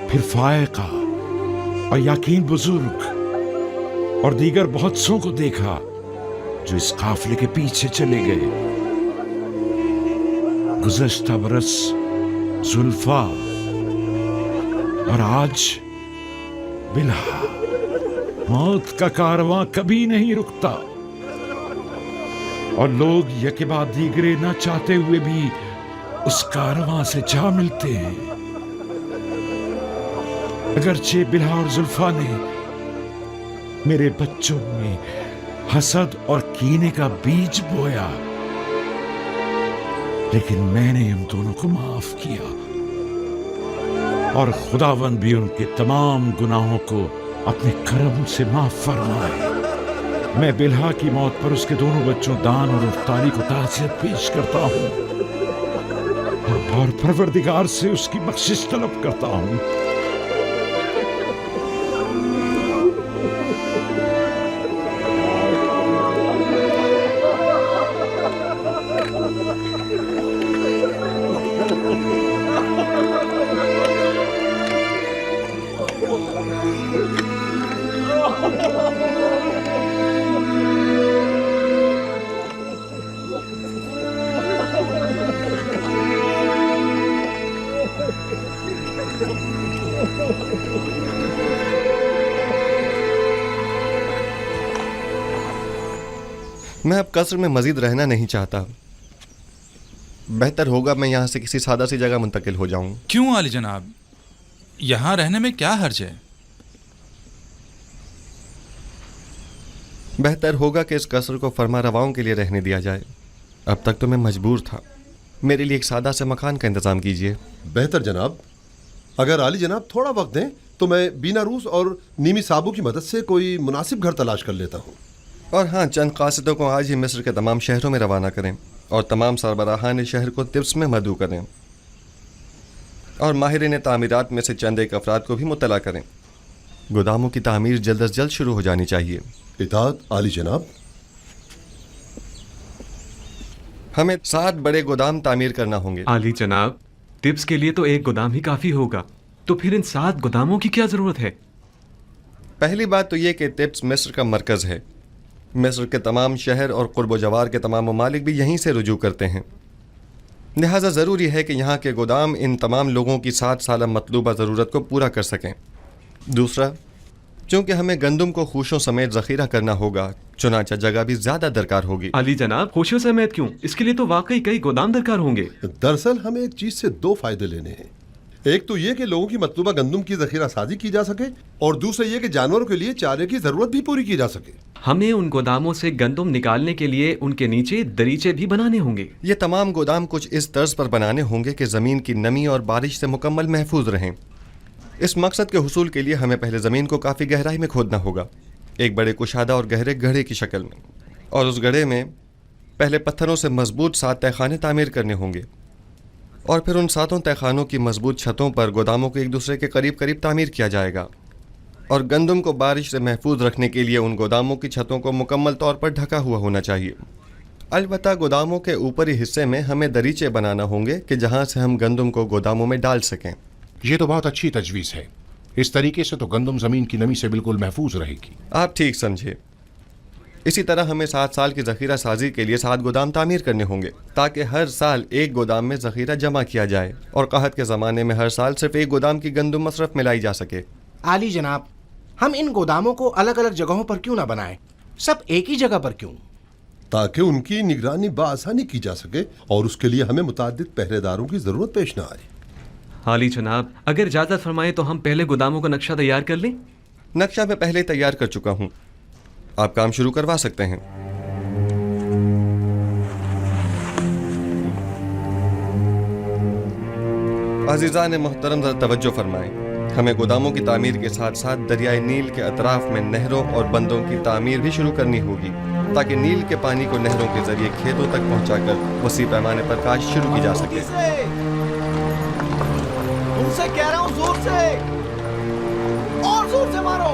پھر فائقہ اور یقین بزرگ اور دیگر بہت سوں کو دیکھا جو اس قافلے کے پیچھے چلے گئے. گزشتہ برس زلفا اور آج بلہا. موت کا کارواں کبھی نہیں رکتا اور لوگ یکے بعد دیگرے نہ چاہتے ہوئے بھی اس کارواں سے جا ملتے ہیں. اگرچہ بلہا اور زلفا نے میرے بچوں میں حسد اور کینے کا بیج بویا، لیکن میں نے ان دونوں کو معاف کیا اور خداوند بھی ان کے تمام گناہوں کو اپنے کرم سے معاف فرمائے. میں بلہا کی موت پر اس کے دونوں بچوں دان اور افطاری کو تعزیت پیش کرتا ہوں اور پروردگار سے اس کی بخشش طلب کرتا ہوں. میں اب قصر میں مزید رہنا نہیں چاہتا. بہتر ہوگا میں یہاں سے کسی سادہ سی جگہ منتقل ہو جاؤں. کیوں عالی جناب؟ یہاں رہنے میں کیا حرج ہے؟ بہتر ہوگا کہ اس قصر کو فرما رواؤں کے لیے رہنے دیا جائے. اب تک تو میں مجبور تھا. میرے لیے ایک سادہ سے مکان کا انتظام کیجیے. بہتر جناب. اگر عالی جناب تھوڑا وقت دیں تو میں بینا روس اور نیمی صابو کی مدد سے کوئی مناسب گھر تلاش کر لیتا ہوں. اور ہاں، چند قاصدوں کو آج ہی مصر کے تمام شہروں میں روانہ کریں اور تمام سربراہان شہر کو طبس میں مدعو کریں اور ماہرین تعمیرات میں سے چند ایک افراد کو بھی مطلع کریں. گوداموں کی تعمیر جلد از جلد شروع ہو جانی چاہیے. اطاعت عالی جناب. ہمیں 7 بڑے گودام تعمیر کرنا ہوں گے. عالی جناب، طبس کے لیے تو ایک گودام ہی کافی ہوگا، تو پھر ان 7 گوداموں کی کیا ضرورت ہے؟ پہلی بات تو یہ کہ طبس مصر کا مرکز ہے. مصر کے تمام شہر اور قرب و جوار کے تمام ممالک بھی یہیں سے رجوع کرتے ہیں، لہٰذا ضروری ہے کہ یہاں کے گودام ان تمام لوگوں کی 7 سالہ مطلوبہ ضرورت کو پورا کر سکیں. دوسرا، چونکہ ہمیں گندم کو خوشوں سمیت ذخیرہ کرنا ہوگا، چنانچہ جگہ بھی زیادہ درکار ہوگی. علی جناب، خوشوں سمیت کیوں؟ اس کے لیے تو واقعی کئی گودام درکار ہوں گے. دراصل ہمیں ایک چیز سے 2 فائدے لینے ہیں. ایک تو یہ کہ لوگوں کی مطلوبہ گندم کی ذخیرہ سازی کی جا سکے، اور دوسرا یہ کہ جانوروں کے لیے چارے کی ضرورت بھی پوری کی جا سکے. ہمیں ان گوداموں سے گندم نکالنے کے لیے ان کے نیچے دریچے بھی بنانے ہوں گے. یہ تمام گودام کچھ اس طرز پر بنانے ہوں گے کہ زمین کی نمی اور بارش سے مکمل محفوظ رہیں. اس مقصد کے حصول کے لیے ہمیں پہلے زمین کو کافی گہرائی میں کھودنا ہوگا، ایک بڑے کشادہ اور گہرے گڑھے کی شکل میں، اور اس گڑھے میں پہلے پتھروں سے مضبوط 7 تہخانے تعمیر کرنے ہوں گے، اور پھر ان 7 تہخانوں کی مضبوط چھتوں پر گوداموں کو ایک دوسرے کے قریب قریب تعمیر کیا جائے گا. اور گندم کو بارش سے محفوظ رکھنے کے لیے ان گوداموں کی چھتوں کو مکمل طور پر ڈھکا ہوا ہونا چاہیے. البتہ گوداموں کے اوپری حصے میں ہمیں دریچے بنانا ہوں گے کہ جہاں سے ہم گندم کو گوداموں میں ڈال سکیں. یہ تو بہت اچھی تجویز ہے، इस तरीके से तो गंदम जमीन की नमी से बिल्कुल महफूज रहेगी। आप ठीक समझे। इसी तरह हमें 7 साल की ज़ख़ीरा साजी के लिए 7 गोदाम तामीर करने होंगे ताकि हर साल एक गोदाम में ज़ख़ीरा जमा किया जाए और कहत के ज़माने में हर साल सिर्फ एक गोदाम की गंदम मसरफ में लाई जा सके। आली जनाब, हम इन गोदामों को अलग अलग जगहों पर क्यों ना बनाएं? सब एक ही जगह पर क्यों? ताकि उनकी निगरानी बआसानी की जा सके और उसके लिए हमें मुताद्दिद पहरेदारों की ज़रूरत पेश न आए। हाली जनाब, अगर इजाज़त फरमाएं तो हम पहले गोदामों का नक्शा तैयार कर लें। नक्शा मैं पहले तैयार कर चुका हूँ, आप काम शुरू करवा सकते हैं। अज़ीज़ान मोहतरम ज़रा तवज्जो फरमाएं, हमें गोदामों की तामीर के साथ साथ दरियाए नील के अतराफ में नहरों और बंदों की तामीर भी शुरू करनी होगी ताकि नील के पानी को नहरों के जरिए खेतों तक पहुंचाकर वसी पैमाने पर काश्त शुरू की जा सके। तुमसे कह रहा हूं, जोर से और जोर से मारो,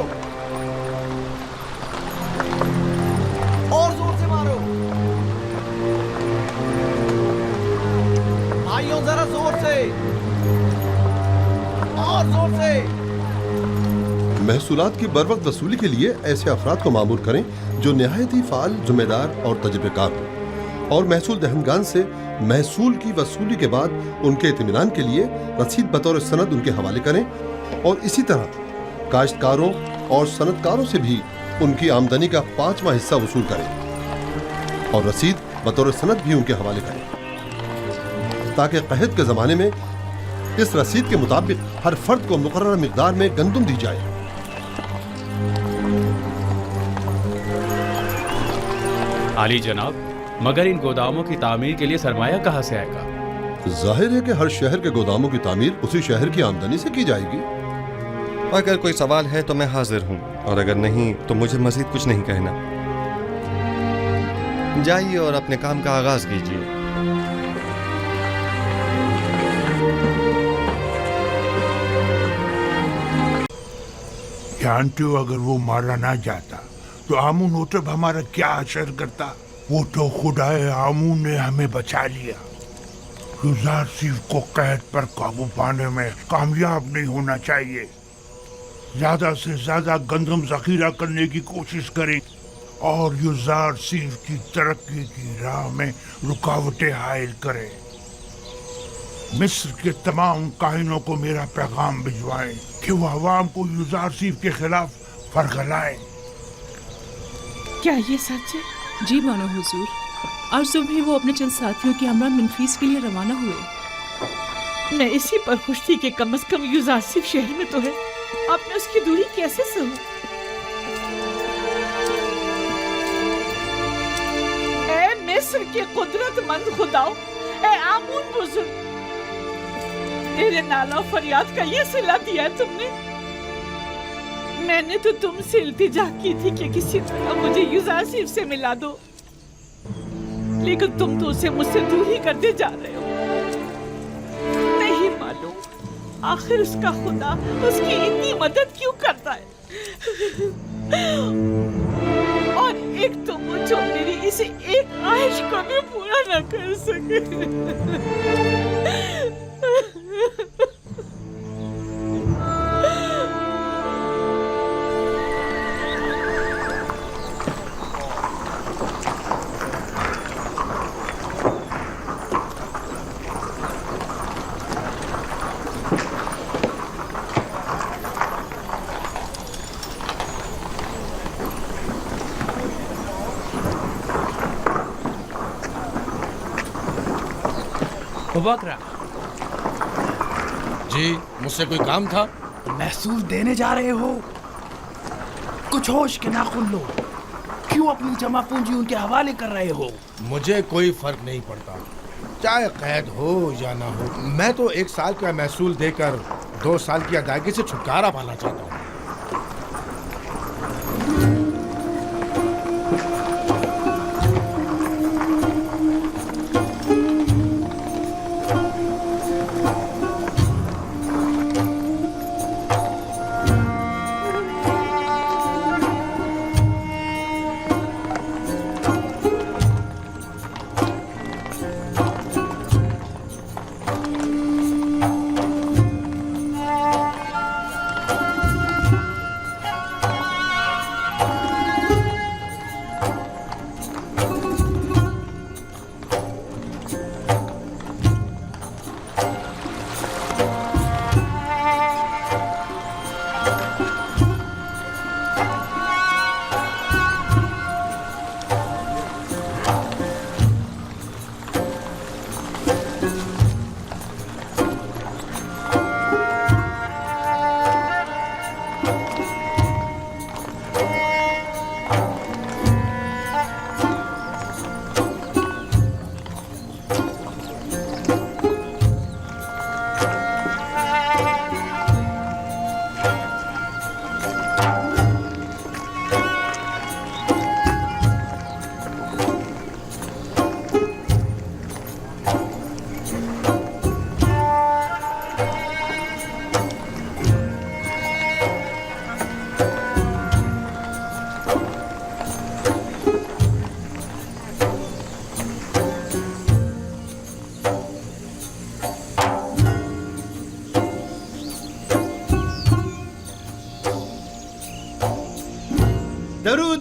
और जोर से मारो भाइयों, जरा जोर से और जोर से। महसूलात की बरवक्त वसूली के लिए ऐसे अफराद को मामूर करें जो निहायत ही फाल, जिम्मेदार और तजुर्बेकार हो और महसूल दहनगान से महसूल की वसूली के बाद उनके इत्मीनान के लिए रसीद बतौर सनद उनके हवाले करें और इसी तरह काश्तकारों और सनदकारों से भी उनकी आमदनी का 5वां हिस्सा वसूल करें और रसीद बतौर सनद भी उनके हवाले करें ताकि कहत के ज़माने में इस रसीद के मुताबिक हर फर्द को मुकर्रर मिकदार में गंदम दी जाए। आली जनाब, मगर इन गोदामों की तामीर के लिए सरमाया कहाँ से आएगा? जाहिर है कि हर शहर के गोदामों की तामीर उसी शहर की आमदनी से की जाएगी। अगर कोई सवाल है तो मैं हाजिर हूँ और अगर नहीं तो मुझे मज़ीद कुछ नहीं कहना। जाइए और अपने काम का आगाज कीजिए। जानते हो, अगर वो मारा ना जाता तो आमून होटब हमारा क्या असर करता। वो तो खुदाए आमून ने हमें बचा लिया। युजार सिर्फ को कैद पर काबू पाने में कामयाब नहीं होना चाहिए। ज्यादा से ज्यादा गंदम जखीरा करने की कोशिश करें और युजार सिर्फ की तरक्की की राह में रुकावटें हायल करें। मिस्र के तमाम काहिनों को मेरा पैगाम भिजवाएं कि वो अवाम को युजार सिर्फ के खिलाफ फरगलाएं। क्या ये सच है? जी बानो हुजूर, और सुबह वो अपने चंद साथियों के हमरा मनफीस के लिए रवाना हुए। मैं इसी पर खुश थी कि कम से कम युजासिफ शहर में तो है। आपने उसकी दूरी कैसे सुनी? ए मिस्र के कुदरतमंद खुदाओ, ए आमून बुजुर्ग, मेरे नाला फरियाद का ये सिला दिया है तुमने। मैंने तो तुमसे इल्तिजा की थी कि किसी तरह मुझे युजासिफ से मिला दो, लेकिन तुम तो उसे मुझसे दूर ही करते जा रहे हो। नहीं मालूम आखिर उसका खुदा उसकी इतनी मदद क्यों करता है। और एक तो वो जो मेरी इसे एक ख्वाहिश को भी पूरा न कर सके। बकरा जी, मुझसे कोई काम था? महसूल देने जा रहे हो? कुछ होश के नाखुन लो। क्यों अपनी जमा पूंजी उनके हवाले कर रहे हो? मुझे कोई फर्क नहीं पड़ता, चाहे कैद हो या ना हो। मैं तो 1 साल का महसूल देकर 2 साल की अदायगी से छुटकारा पाना चाहता हूँ।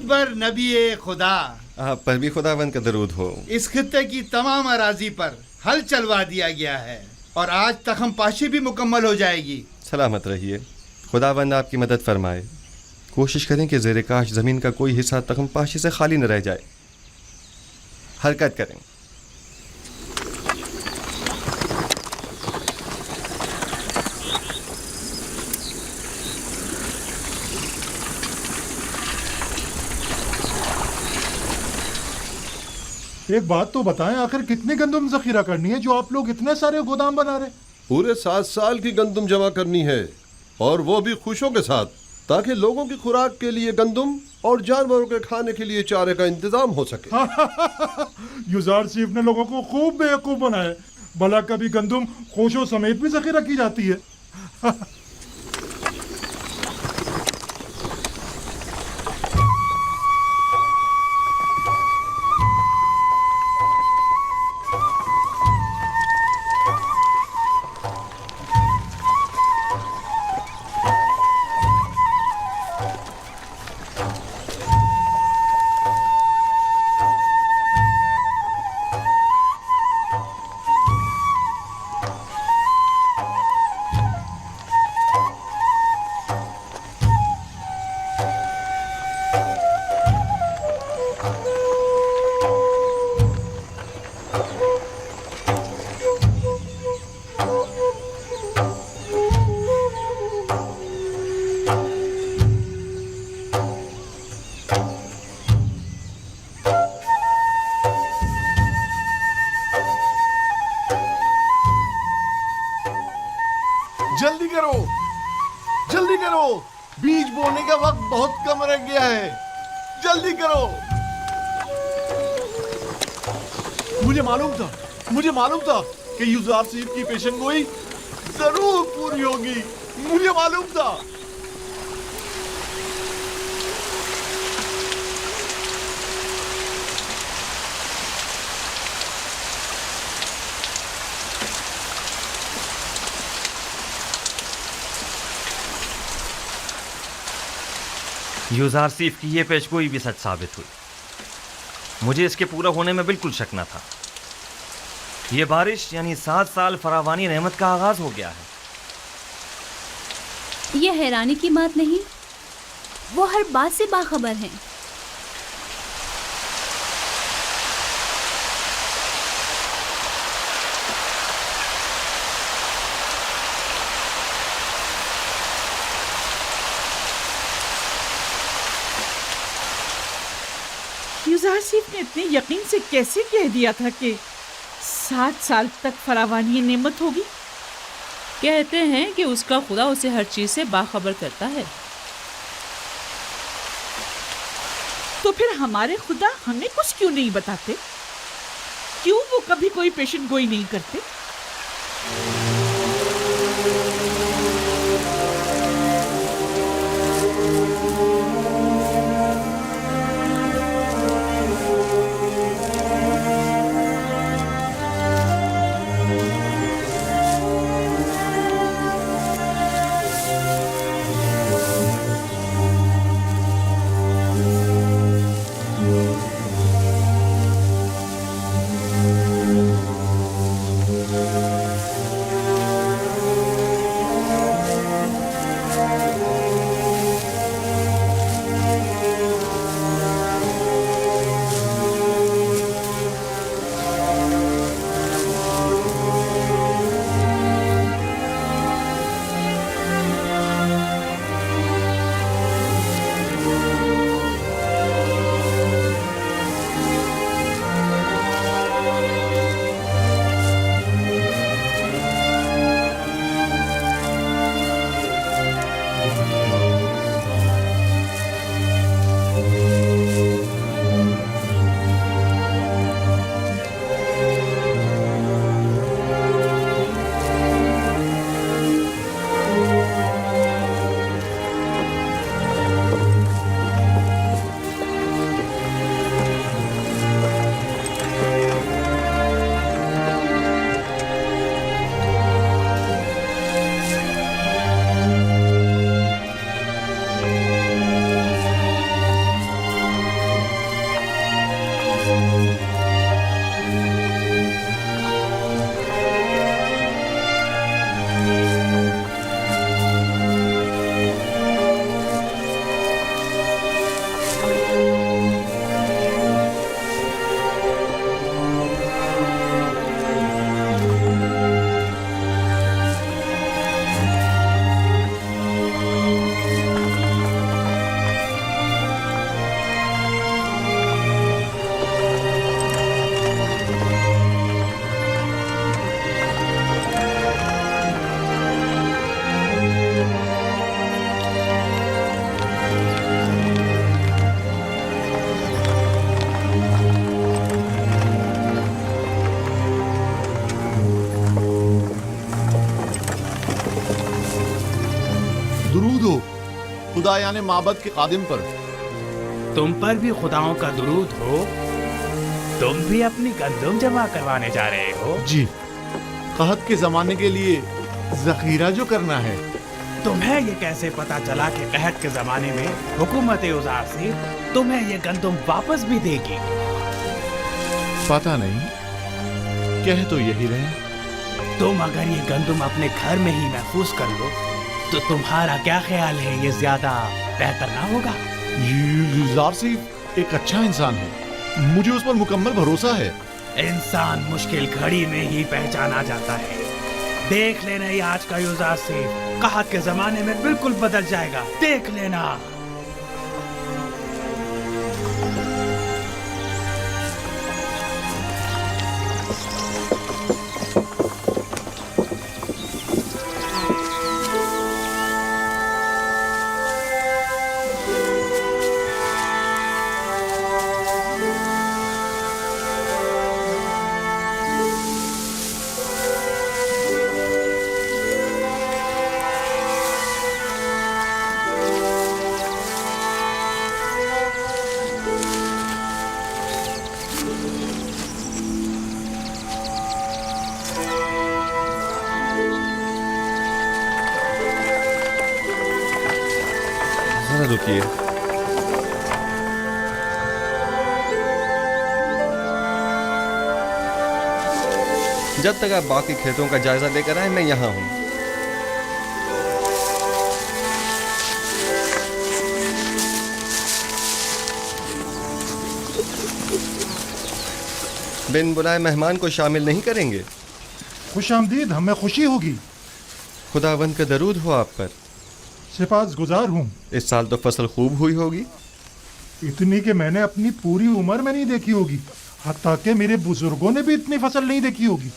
अकबर नबी खुदा, आप पर भी खुदावंद का दरूद हो। इस खित्ते की तमाम अराजी पर हल चलवा दिया गया है और आज तखम पाशी भी मुकम्मल हो जाएगी। सलामत रहिए, खुदावंद आपकी मदद फरमाए। कोशिश करें कि ज़ेर काश ज़मीन का कोई हिस्सा तखम पाशी से खाली न रह जाए। हरकत करें। एक बात तो बताएं, आखिर कितनी गंदम जखीरा करनी है जो आप लोग इतने सारे गोदाम बना रहे? पूरे 7 साल की गंदम जमा करनी है, और वो भी खुशों के साथ, ताकि लोगों की खुराक के लिए गंदम और जानवरों के खाने के लिए चारे का इंतजाम हो सके। युजार चीफ ने लोगों को खूब बेवकूफ बनाया। भला कभी गंदम खुशों समेत भी जखीरा की जाती है? जल्दी करो, बीज बोने का वक्त बहुत कम रह गया है, जल्दी करो। मुझे मालूम था कि युजार चीफ की पेशन गोई जरूर पूरी होगी, मुझे मालूम था। यूज़ार सीफ की ये पेशगोई भी सच साबित हुई। मुझे इसके पूरा होने में बिल्कुल शक न था। ये बारिश यानी 7 साल फरावानी रहमत का आगाज हो गया है। ये हैरानी की बात नहीं, वो हर बात से बाखबर हैं। युजार सीफ ने इतने यकीन से कैसे कह दिया था कि 7 साल तक फरावानी नेमत होगी? कहते हैं कि उसका खुदा उसे हर चीज से बाखबर करता है। तो फिर हमारे खुदा हमें कुछ क्यों नहीं बताते? क्यों वो कभी कोई पेशेंट गोई नहीं करते? दुरूद हो खुदा यानी माबद के कादिम पर। तुम पर भी खुदाओं का दुरूद हो। तुम भी अपनी गंदम जमा करवाने जा रहे हो? जी, कहत के जमाने के लिए जखीरा जो करना है। तुम्हें ये कैसे पता चला कि कहत के जमाने में हुकूमत उज़ार से तुम्हें ये गंदम वापस भी देगी? पता नहीं, कह तो यही रहे। तुम अगर ये गंदम अपने घर में ही महफूज कर लो तो तुम्हारा क्या ख्याल है, ये ज्यादा बेहतर ना होगा? यूज़ार सिर्फ एक अच्छा इंसान है, मुझे उस पर मुकम्मल भरोसा है। इंसान मुश्किल घड़ी में ही पहचाना जाता है। देख लेना, ये आज का यूज़ार से कहत के जमाने में बिल्कुल बदल जाएगा, देख लेना। रुकिए, जब तक आप बाकी खेतों का जायजा लेकर आए मैं यहाँ हूँ। बिन बुलाए मेहमान को शामिल नहीं करेंगे? खुश आमदीद, हमें खुशी होगी। खुदावंद का दरूद हो आप पर। सिपास गुजार हूँ। इस साल तो फसल खूब हुई होगी। इतनी कि मैंने अपनी पूरी उम्र में नहीं देखी होगी, हत्ता कि मेरे बुजुर्गों ने भी इतनी फसल नहीं देखी होगी।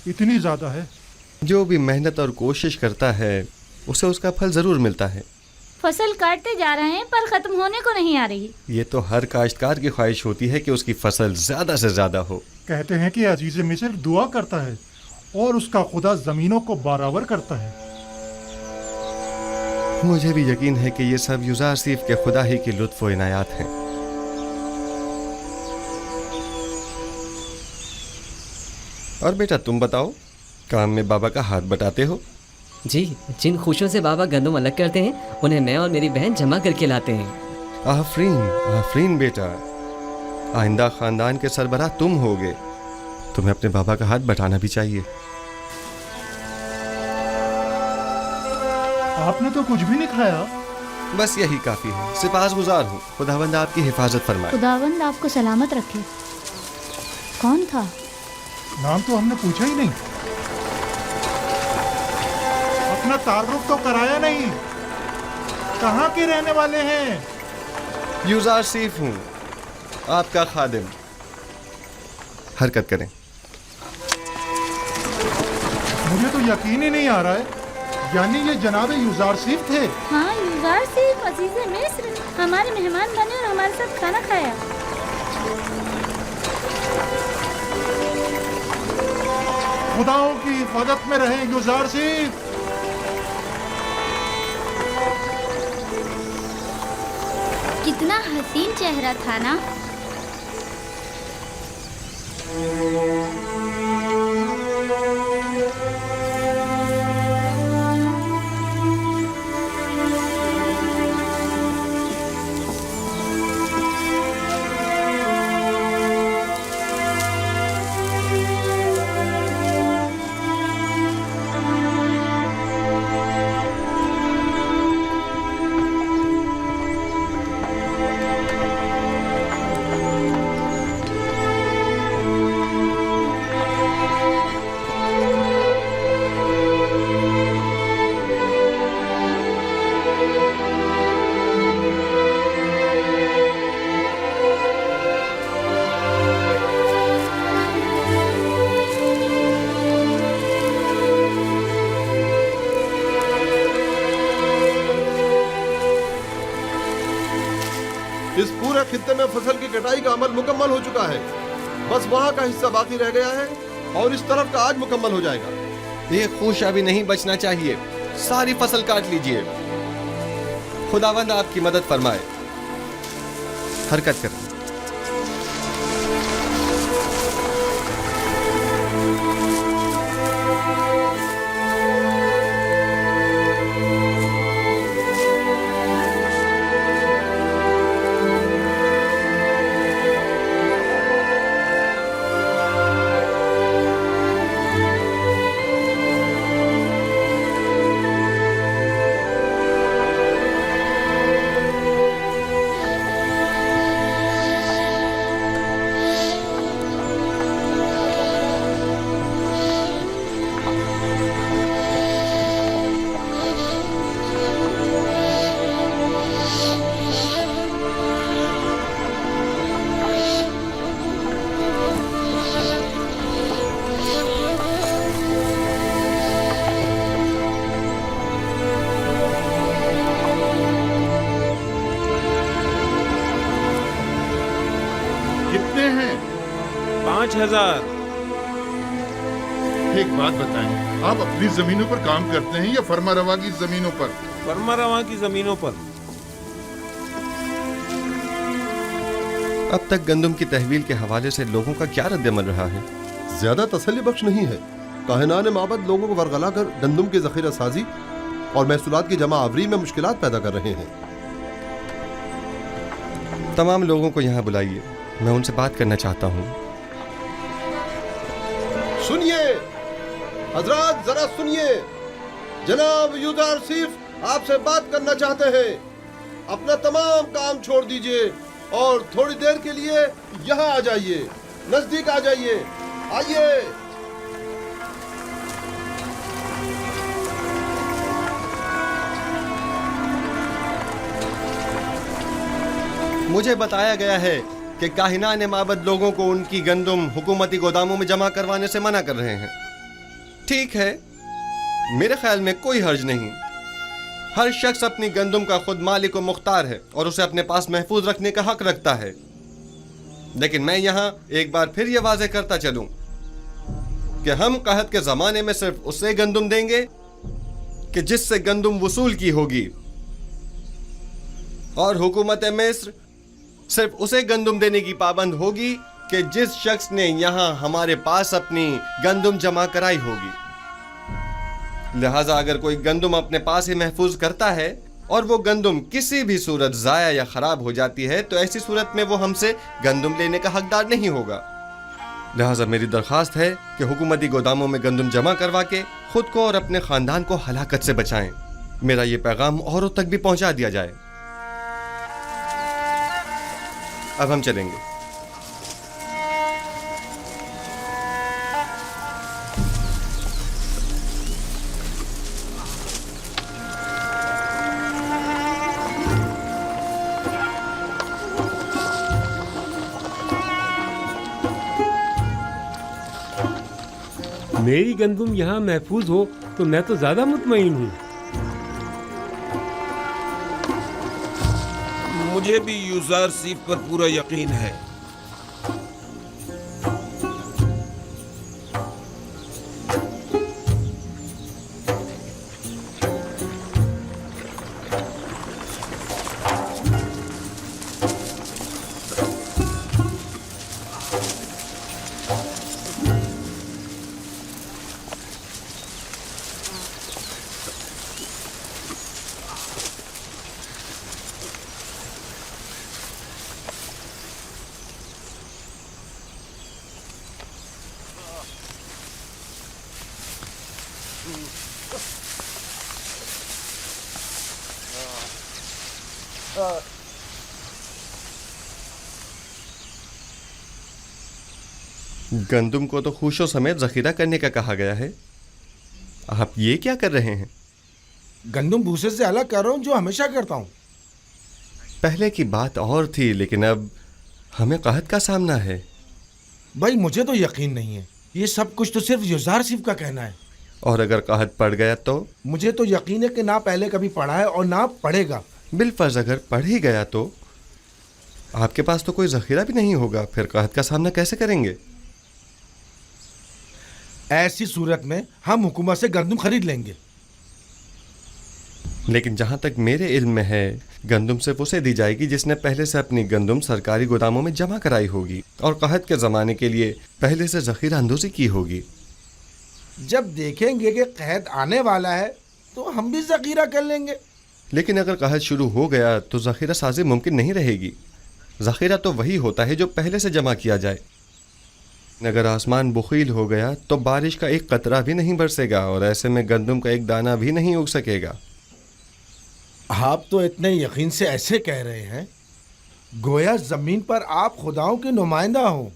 इतनी ज़्यादा है। जो भी मेहनत और कोशिश करता है उसे उसका फल ज़रूर मिलता है। फसल काटते जा रहे हैं पर ख़त्म होने को नहीं आ रही। ये तो हर काश्तकार की ख्वाहिश होती है कि उसकी फसल ज़्यादा से ज़्यादा हो। कहते हैं कि अजीज़ मिस्र दुआ करता है और उसका खुदा ज़मीनों को बराबर करता है। मुझे भी यकीन है कि ये सब यूज़ार सिर्फ के खुदा ही की लुत्फ़ व इनायात हैं। और बेटा तुम बताओ, काम में बाबा का हाथ बटाते हो? जी, जिन खुशियों से बाबा गंदम अलग करते हैं उन्हें मैं और मेरी बहन जमा करके लाते हैं। आफरीन आफरीन बेटा, आइंदा खानदान के सरबराह तुम होगे। तुम्हें अपने बाबा का हाथ बटाना भी चाहिए। आपने तो कुछ भी नहीं खाया। बस यही काफी है। सिपासगुजार हूँ। खुदावंद आपकी हिफाजत फरमाए। खुदावंद आपको सलामत रखे। कौन था? नाम तो हमने पूछा ही नहीं। अपना तारुफ तो कराया नहीं। कहाँ के रहने वाले हैं? यूज़ार सिर्फ हूँ, आपका खादिम। हरकत करें। मुझे तो यकीन ही नहीं आ रहा है, यानी ये जनाब यूज़ार सिर्फ थे। हाँ, यूज़ार सिर्फ अजीज़ मिस्र हमारे मेहमान बने और हमारे साथ खाना खाया। खुदाओं की हिफाजत में रहे यूज़ार सिर्फ। कितना हसीन चेहरा था ना। इस पूरे खित्ते में फसल की कटाई का अमल मुकम्मल हो चुका है। बस वहाँ का हिस्सा बाकी रह गया है और इस तरफ का आज मुकम्मल हो जाएगा। ये खुश अभी नहीं बचना चाहिए। सारी फसल काट लीजिए। खुदावंद आपकी मदद फरमाए। हरकत करें। कितने हैं? 5000। एक बात बताएं, आप अपनी जमीनों पर काम करते हैं या फर्मा रवा की जमीनों पर? फर्मा रवा की जमीनों पर। अब तक गंदम की तहवील के हवाले से लोगों का क्या रद्दमल रहा है? ज्यादा तसल्ली बख्श नहीं है। काहिनान माबद लोगों को वरगला कर गंदम की जखीरा साजी और महसूलात की जमा आवरी में मुश्किलात पैदा कर रहे हैं। तमाम लोगों को यहाँ बुलाइए, मैं उनसे बात करना चाहता हूँ। सुनिए हजरात, जरा सुनिए। जनाब यूजार सिर्फ आपसे बात करना चाहते हैं। अपना तमाम काम छोड़ दीजिए और थोड़ी देर के लिए यहाँ आ जाइए, नजदीक आ जाइए। आइए। मुझे बताया गया है कि काहिनान माबद लोगों को उनकी गंदम हुकूमती गोदामों में जमा करवाने से मना कर रहे हैं। ठीक है, मेरे ख्याल में कोई हर्ज नहीं। हर शख्स अपनी गंदम का खुद मालिक व मुख्तार है और उसे अपने पास महफूज रखने का हक रखता है। लेकिन मैं यहाँ एक बार फिर ये वाज़ेह करता चलूं कि हम कहत के ज़माने में सिर्फ उसे गंदम देंगे कि जिससे गंदम वसूल की होगी, और हुकूमत मिस्र सिर्फ उसे गंदम देने की पाबंद होगी कि जिस शख्स ने यहाँ हमारे पास अपनी गंदम जमा कराई होगी। लिहाजा अगर कोई गंदम अपने पास ही महफूज करता है और वो गंदम किसी भी सूरत ज़ाया या ख़राब हो जाती है तो ऐसी सूरत में वो हमसे गंदम लेने का हकदार नहीं होगा। लिहाजा मेरी दरख्वास्त है कि हुकूमती गोदामों में गंदम जमा करवा के खुद को और अपने ख़ानदान को हलाकत से बचाएं। मेरा ये पैगाम औरों तक भी पहुँचा दिया जाए। अब हम चलेंगे। मेरी गंदम यहाँ महफूज हो तो मैं तो ज्यादा मुतमईन हूँ। मुझे भी यूज़र सीफ पर पूरा यकीन है। गंदम को तो खुशों समेत जखीरा करने का कहा गया है। आप ये क्या कर रहे हैं? गंदम भूसे से अलग कर रहा हूँ, जो हमेशा करता हूँ। पहले की बात और थी, लेकिन अब हमें कहत का सामना है। भाई मुझे तो यकीन नहीं है, ये सब कुछ तो सिर्फ यूज़र सिर्फ का कहना है। और अगर कहत पड़ गया तो? मुझे तो यकीन है कि ना पहले कभी पढ़ा है और ना पढ़ेगा। बिलफर्ज अगर पढ़ ही गया तो आपके पास तो कोई जखीरा भी नहीं होगा, फिर कहत का सामना कैसे करेंगे? ऐसी सूरत में हम हुकूमत से गंदम खरीद लेंगे। لیکن جہاں تک میرے علم میں ہے گندم صرف اسے دی جائے گی جس نے پہلے سے اپنی گندم سرکاری گوداموں میں جمع کرائی ہوگی اور قحط کے زمانے کے لیے پہلے سے ذخیرہ اندوزی کی ہوگی۔ جب دیکھیں گے کہ قحط آنے والا ہے تو ہم بھی ذخیرہ کر لیں گے۔ لیکن اگر قحط شروع ہو گیا تو ذخیرہ سازی ممکن نہیں رہے گی۔ ذخیرہ تو وہی ہوتا ہے جو پہلے سے جمع کیا جائے۔ اگر آسمان بخیل ہو گیا تو بارش کا ایک قطرہ بھی نہیں برسے گا اور ایسے میں گندم کا ایک دانہ بھی نہیں اگ سکے گا۔ آپ تو اتنے یقین سے ایسے کہہ رہے ہیں گویا زمین پر آپ خداؤں کے نمائندہ ہوں،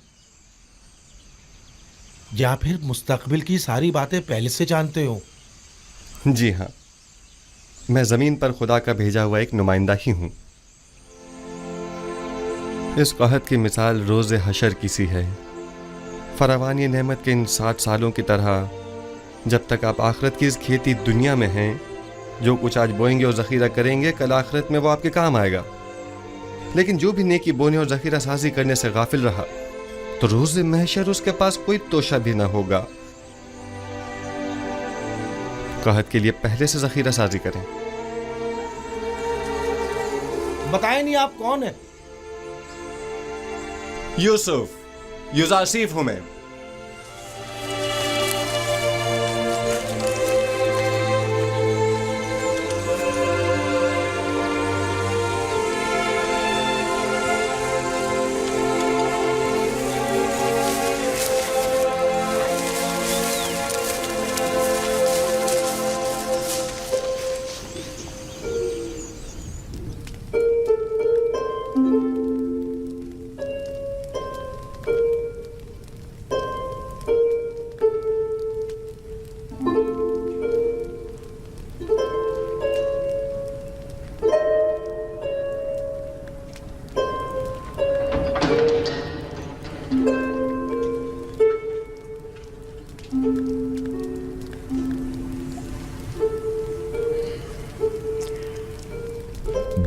یا پھر مستقبل کی ساری باتیں پہلے سے جانتے ہو؟ جی ہاں، میں زمین پر خدا کا بھیجا ہوا ایک نمائندہ ہی ہوں۔ اس قحط کی مثال روز حشر کی سی ہے۔ فراوانی نعمت کے ان 60 سالوں کی طرح جب تک آپ آخرت کی اس کھیتی دنیا میں ہیں، جو کچھ آج بوئیں گے اور ذخیرہ کریں گے کل آخرت میں وہ آپ کے کام آئے گا۔ لیکن جو بھی نیکی بونے اور ذخیرہ سازی کرنے سے غافل رہا تو روز محشر اس کے پاس کوئی توشہ بھی نہ ہوگا۔ قحط کے لیے پہلے سے ذخیرہ سازی کریں۔ بتائیں نہیں آپ کون ہیں؟ یوسف، یوزارسیف ہوں میں۔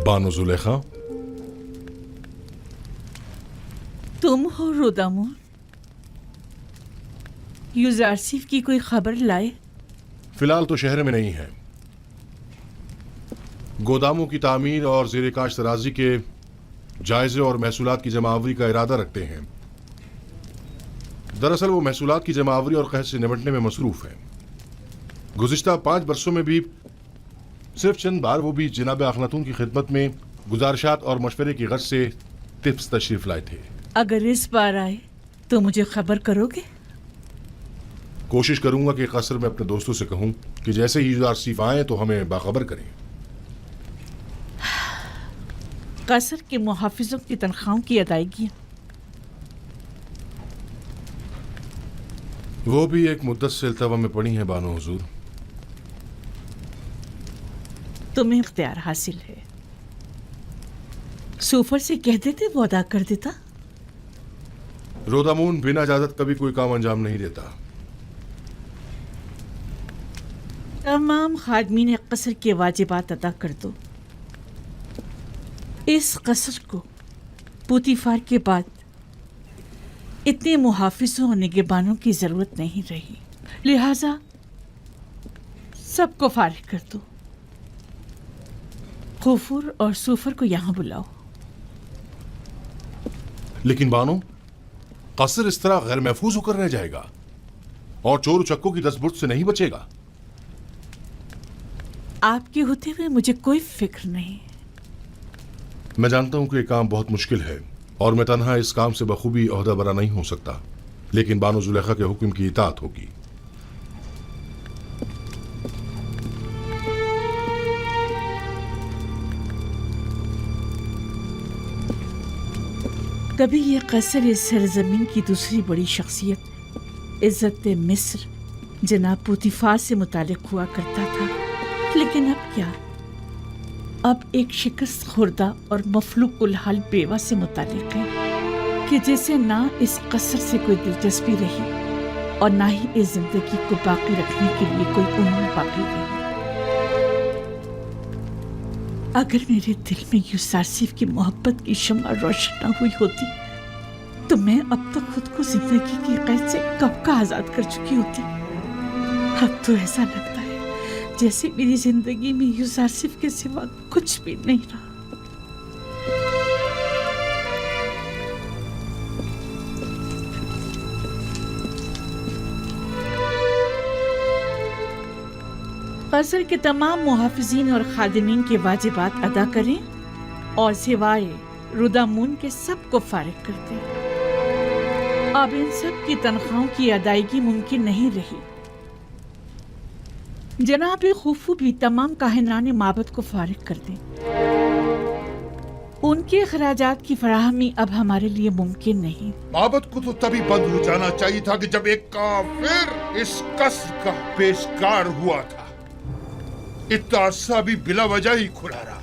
بانو زلیخا، تم ہو رودامون؟ یوزارسیف کی کوئی خبر لائے؟ فی الحال تو شہر میں نہیں ہے۔ گوداموں کی تعمیر اور زیر کاشت ترازی کے جائزے اور محصولات کی جمع آوری کا ارادہ رکھتے ہیں۔ دراصل وہ محصولات کی جمع آوری اور قحط سے نمٹنے میں مصروف ہیں۔ گزشتہ 5 برسوں میں بھی صرف چند بار وہ بھی جناب اخناتون کی خدمت میں گزارشات اور مشورے کی غرض سے ٹپس تشریف لائے تھے۔ اگر اس بار آئے تو مجھے خبر کرو گے؟ کوشش کروں گا کہ قصر میں اپنے دوستوں سے کہوں کہ جیسے ہی یوزارسیف آئیں تو ہمیں باخبر کریں۔ قصر کے محافظوں کی تنخواہوں کی ادائیگی وہ بھی ایک مدت سے التوا میں پڑی ہیں بانو حضور۔ تمہیں اختیار حاصل ہے، سوفر سے کہہ دیتے وہ ادا کر دیتا۔ رودامون بنا اجازت کبھی کوئی کام انجام نہیں دیتا۔ تمام خادمین قصر کے واجبات ادا کر دو۔ اس قصر کو پوتیفار کے بعد اتنے محافظوں اور نگہبانوں کی ضرورت نہیں رہی، لہذا سب کو فارغ کر دو۔ غفور اور سوفر کو یہاں بلاؤ۔ لیکن بانو، قصر اس طرح غیر محفوظ ہو کر رہ جائے گا اور چور چکوں کی دستبرد سے نہیں بچے گا۔ آپ کے ہوتے ہوئے مجھے کوئی فکر نہیں۔ میں جانتا ہوں کہ یہ کام بہت مشکل ہے اور میں تنہا اس کام سے بخوبی عہدہ برا نہیں ہو سکتا، لیکن بانو زلیخا کے حکم کی اطاعت ہوگی۔ کبھی یہ قصر اس سرزمین کی دوسری بڑی شخصیت عزت مصر جناب پوتیفار سے متعلق ہوا کرتا تھا، لیکن اب کیا؟ اب ایک شکست خوردہ اور مفلوق الحال بیوہ سے متعلق ہے کہ جیسے نہ اس قصر سے کوئی دلچسپی رہی اور نہ ہی اس زندگی کو باقی رکھنے کے لیے کوئی امید باقی رہی۔ اگر میرے دل میں یوزارسیف کی محبت کی شمع روشن نہ ہوئی ہوتی تو میں اب تک خود کو زندگی کی قید سے کب کا آزاد کر چکی ہوتی۔ اب تو ایسا لگتا ہے जैसे मेरी जिंदगी में यूसुफ के सिवा कुछ भी नहीं रहा। कसर के तमाम मुहाफिजीन और खादिमीन के वाजिबात अदा करें और सिवाय रुदामून के सबको फारिग कर दें। अब इन सब की तनख्वाहों की अदायगी मुमकिन नहीं रही। जनाब खुफू भी तमाम काहिनाने माबद को फारिग कर दें। उनके अखराजात की फराहमी अब हमारे लिए मुमकिन नहीं। माबद को तो तभी बंद हो जाना चाहिए था कि जब एक काफिर इस कसर का पेशकार हुआ था। इतना अरसा भी बिला वजह ही खुला रहा।